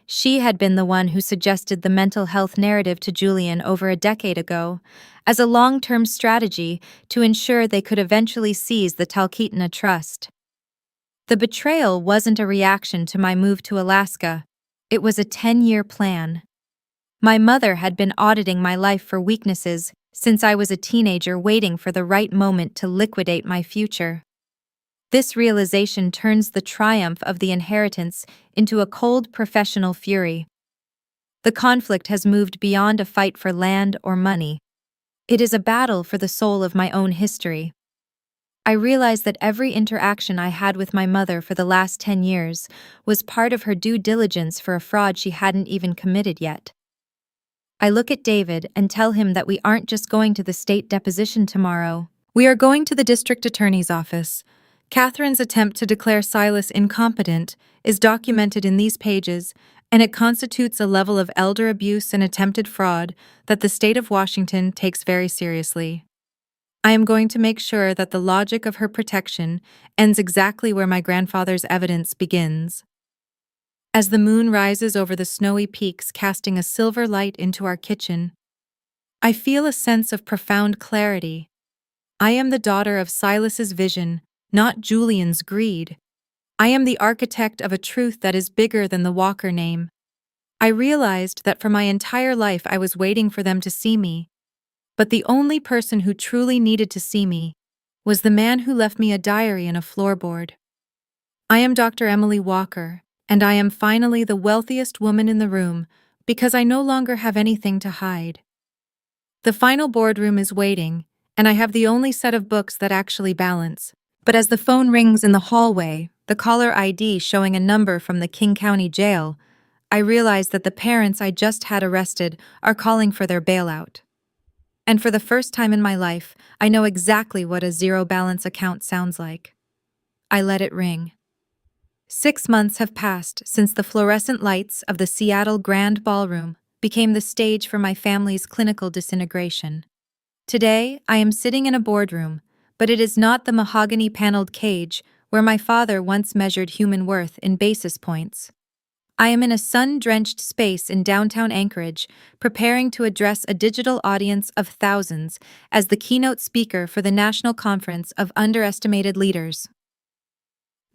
She had been the one who suggested the mental health narrative to Julian over a decade ago, as a long-term strategy to ensure they could eventually seize the Talkeetna Trust. The betrayal wasn't a reaction to my move to Alaska. It was a 10-year plan. My mother had been auditing my life for weaknesses since I was a teenager, waiting for the right moment to liquidate my future. This realization turns the triumph of the inheritance into a cold professional fury. The conflict has moved beyond a fight for land or money. It is a battle for the soul of my own history. I realize that every interaction I had with my mother for the last 10 years was part of her due diligence for a fraud she hadn't even committed yet. I look at David and tell him that we aren't just going to the state deposition tomorrow. We are going to the district attorney's office. Catherine's attempt to declare Silas incompetent is documented in these pages, and it constitutes a level of elder abuse and attempted fraud that the state of Washington takes very seriously. I am going to make sure that the logic of her protection ends exactly where my grandfather's evidence begins. As the moon rises over the snowy peaks, casting a silver light into our kitchen, I feel a sense of profound clarity. I am the daughter of Silas's vision, not Julian's greed. I am the architect of a truth that is bigger than the Walker name. I realized that for my entire life I was waiting for them to see me, but the only person who truly needed to see me was the man who left me a diary and a floorboard. I am Dr. Emily Walker, and I am finally the wealthiest woman in the room because I no longer have anything to hide. The final boardroom is waiting, and I have the only set of books that actually balance. But as the phone rings in the hallway, the caller ID showing a number from the King County Jail, I realize that the parents I just had arrested are calling for their bailout. And for the first time in my life, I know exactly what a zero balance account sounds like. I let it ring. 6 months have passed since the fluorescent lights of the Seattle Grand Ballroom became the stage for my family's clinical disintegration. Today, I am sitting in a boardroom, but it is not the mahogany-paneled cage where my father once measured human worth in basis points. I am in a sun-drenched space in downtown Anchorage, preparing to address a digital audience of thousands as the keynote speaker for the National Conference of Underestimated Leaders.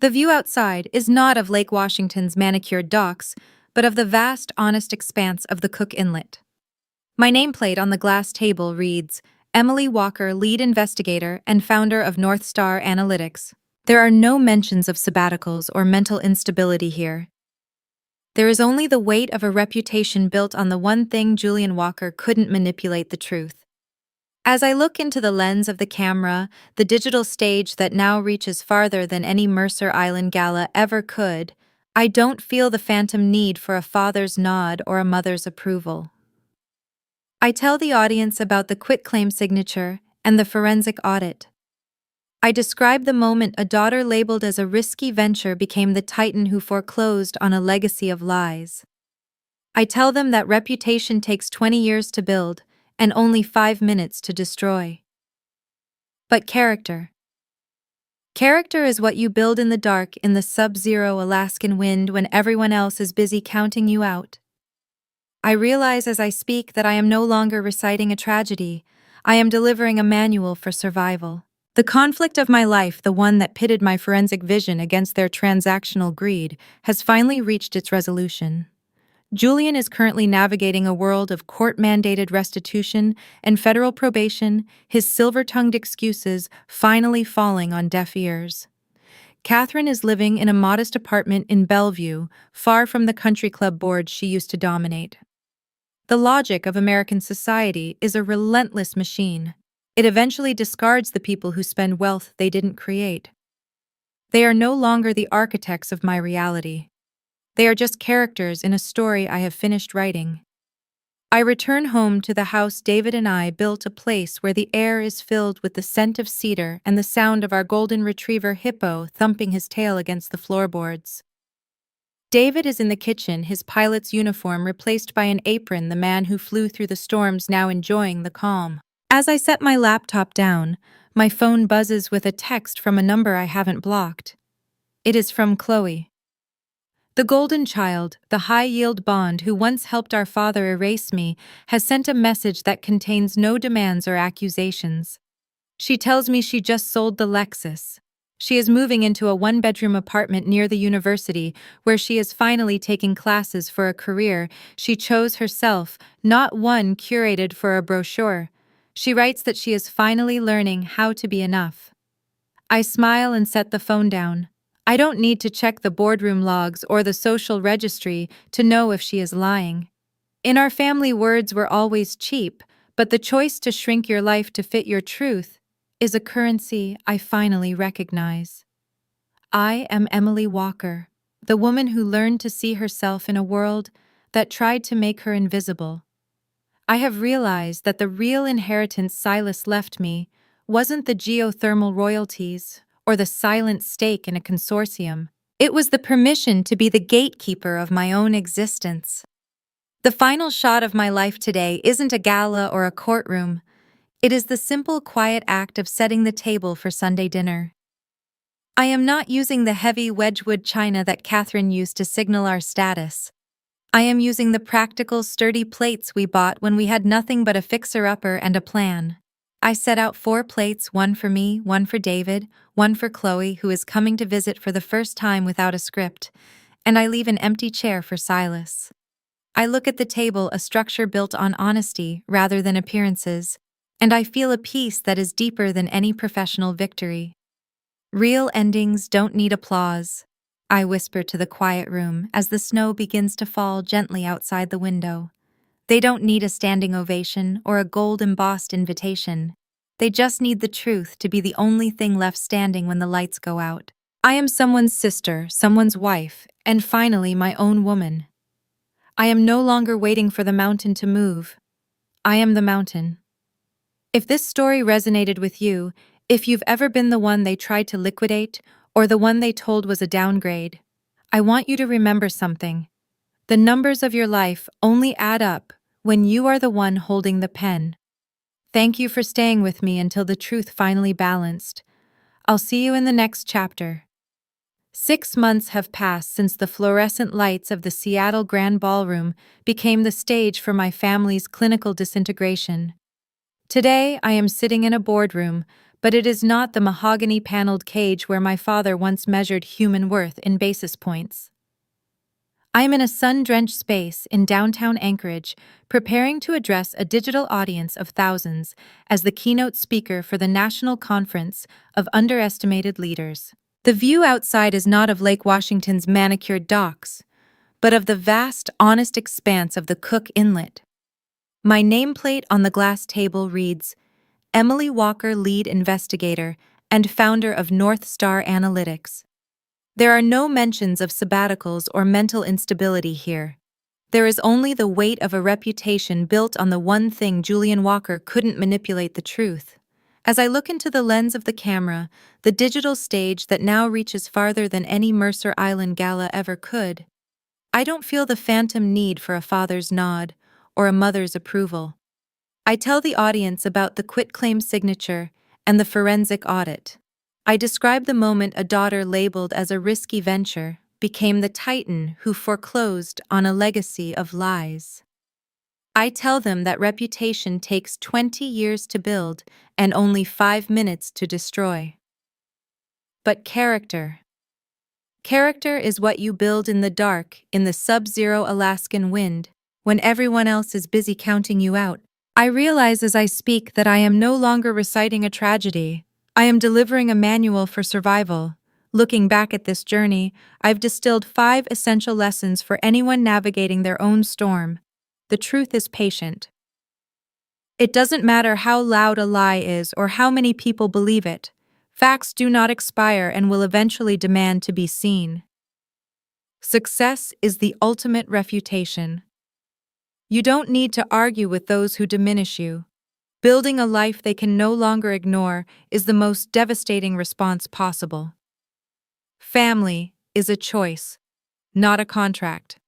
The view outside is not of Lake Washington's manicured docks, but of the vast, honest expanse of the Cook Inlet. My nameplate on the glass table reads, Emily Walker, lead investigator and founder of North Star Analytics. There are no mentions of sabbaticals or mental instability here. There is only the weight of a reputation built on the one thing Julian Walker couldn't manipulate: the truth. As I look into the lens of the camera, the digital stage that now reaches farther than any Mercer Island Gala ever could, I don't feel the phantom need for a father's nod or a mother's approval. I tell the audience about the quitclaim signature and the forensic audit. I describe the moment a daughter labeled as a risky venture became the titan who foreclosed on a legacy of lies. I tell them that reputation takes 20 years to build and only 5 minutes to destroy. But character. Character is what you build in the dark in the sub-zero Alaskan wind when everyone else is busy counting you out. I realize as I speak that I am no longer reciting a tragedy, I am delivering a manual for survival. The conflict of my life, the one that pitted my forensic vision against their transactional greed, has finally reached its resolution. Julian is currently navigating a world of court-mandated restitution and federal probation, his silver-tongued excuses finally falling on deaf ears. Catherine is living in a modest apartment in Bellevue, far from the country club boards she used to dominate. The logic of American society is a relentless machine. It eventually discards the people who spend wealth they didn't create. They are no longer the architects of my reality. They are just characters in a story I have finished writing. I return home to the house David and I built, a place where the air is filled with the scent of cedar and the sound of our golden retriever Hippo thumping his tail against the floorboards. David is in the kitchen, his pilot's uniform replaced by an apron, the man who flew through the storms now enjoying the calm. As I set my laptop down, my phone buzzes with a text from a number I haven't blocked. It is from Chloe. The golden child, the high-yield bond who once helped our father erase me, has sent a message that contains no demands or accusations. She tells me she just sold the Lexus. She is moving into a one-bedroom apartment near the university where she is finally taking classes for a career she chose herself, not one curated for a brochure. She writes that she is finally learning how to be enough. I smile and set the phone down. I don't need to check the boardroom logs or the social registry to know if she is lying. In our family, words were always cheap, but the choice to shrink your life to fit your truth is a currency I finally recognize. I am Emily Walker, the woman who learned to see herself in a world that tried to make her invisible. I have realized that the real inheritance Silas left me wasn't the geothermal royalties or the silent stake in a consortium. It was the permission to be the gatekeeper of my own existence. The final shot of my life today isn't a gala or a courtroom. It is the simple, quiet act of setting the table for Sunday dinner. I am not using the heavy Wedgwood china that Catherine used to signal our status. I am using the practical, sturdy plates we bought when we had nothing but a fixer-upper and a plan. I set out 4 plates, one for me, one for David, one for Chloe, who is coming to visit for the first time without a script, and I leave an empty chair for Silas. I look at the table, a structure built on honesty rather than appearances, and I feel a peace that is deeper than any professional victory. Real endings don't need applause, I whisper to the quiet room as the snow begins to fall gently outside the window. They don't need a standing ovation or a gold-embossed invitation. They just need the truth to be the only thing left standing when the lights go out. I am someone's sister, someone's wife, and finally my own woman. I am no longer waiting for the mountain to move. I am the mountain. If this story resonated with you, if you've ever been the one they tried to liquidate or the one they told was a downgrade, I want you to remember something. The numbers of your life only add up when you are the one holding the pen. Thank you for staying with me until the truth finally balanced. I'll see you in the next chapter. 6 months have passed since the fluorescent lights of the Seattle Grand Ballroom became the stage for my family's clinical disintegration. Today, I am sitting in a boardroom, but it is not the mahogany-paneled cage where my father once measured human worth in basis points. I am in a sun-drenched space in downtown Anchorage, preparing to address a digital audience of thousands as the keynote speaker for the National Conference of Underestimated Leaders. The view outside is not of Lake Washington's manicured docks, but of the vast, honest expanse of the Cook Inlet. My nameplate on the glass table reads, Emily Walker, lead investigator and founder of North Star Analytics. There are no mentions of sabbaticals or mental instability here. There is only the weight of a reputation built on the one thing Julian Walker couldn't manipulate: the truth. As I look into the lens of the camera, the digital stage that now reaches farther than any Mercer Island gala ever could, I don't feel the phantom need for a father's nod or a mother's approval. I tell the audience about the quitclaim signature and the forensic audit. I describe the moment a daughter labeled as a risky venture became the titan who foreclosed on a legacy of lies. I tell them that reputation takes 20 years to build and only 5 minutes to destroy. But character. Character is what you build in the dark, in the sub-zero Alaskan wind, when everyone else is busy counting you out. I realize as I speak that I am no longer reciting a tragedy. I am delivering a manual for survival. Looking back at this journey, I've distilled 5 essential lessons for anyone navigating their own storm. The truth is patient. It doesn't matter how loud a lie is or how many people believe it. Facts do not expire and will eventually demand to be seen. Success is the ultimate refutation. You don't need to argue with those who diminish you. Building a life they can no longer ignore is the most devastating response possible. Family is a choice, not a contract.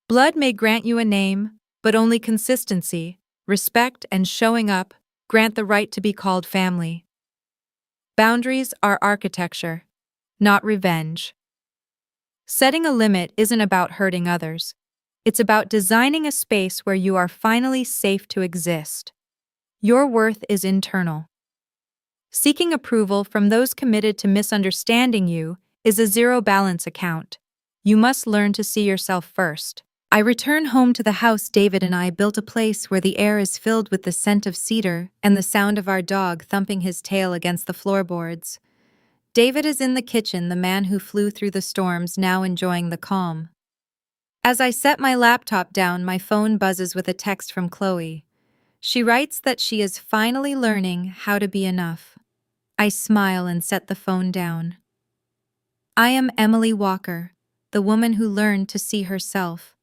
Blood may grant you a name, but only consistency, respect, and showing up grant the right to be called family. Boundaries are architecture, not revenge. Setting a limit isn't about hurting others. It's about designing a space where you are finally safe to exist. Your worth is internal. Seeking approval from those committed to misunderstanding you is a zero-balance account. You must learn to see yourself first. I return home to the house David and I built, a place where the air is filled with the scent of cedar and the sound of our dog thumping his tail against the floorboards. David is in the kitchen, the man who flew through the storms, now enjoying the calm. As I set my laptop down, my phone buzzes with a text from Chloe. She writes that she is finally learning how to be enough. I smile and set the phone down. I am Emily Walker, the woman who learned to see herself.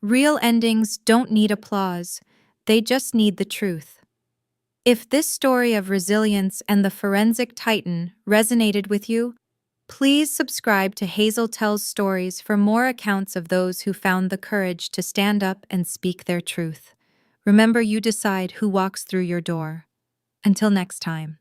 Real endings don't need applause, they just need the truth. If this story of resilience and the forensic titan resonated with you, please subscribe to Hazel Tells Stories for more accounts of those who found the courage to stand up and speak their truth. Remember, you decide who walks through your door. Until next time.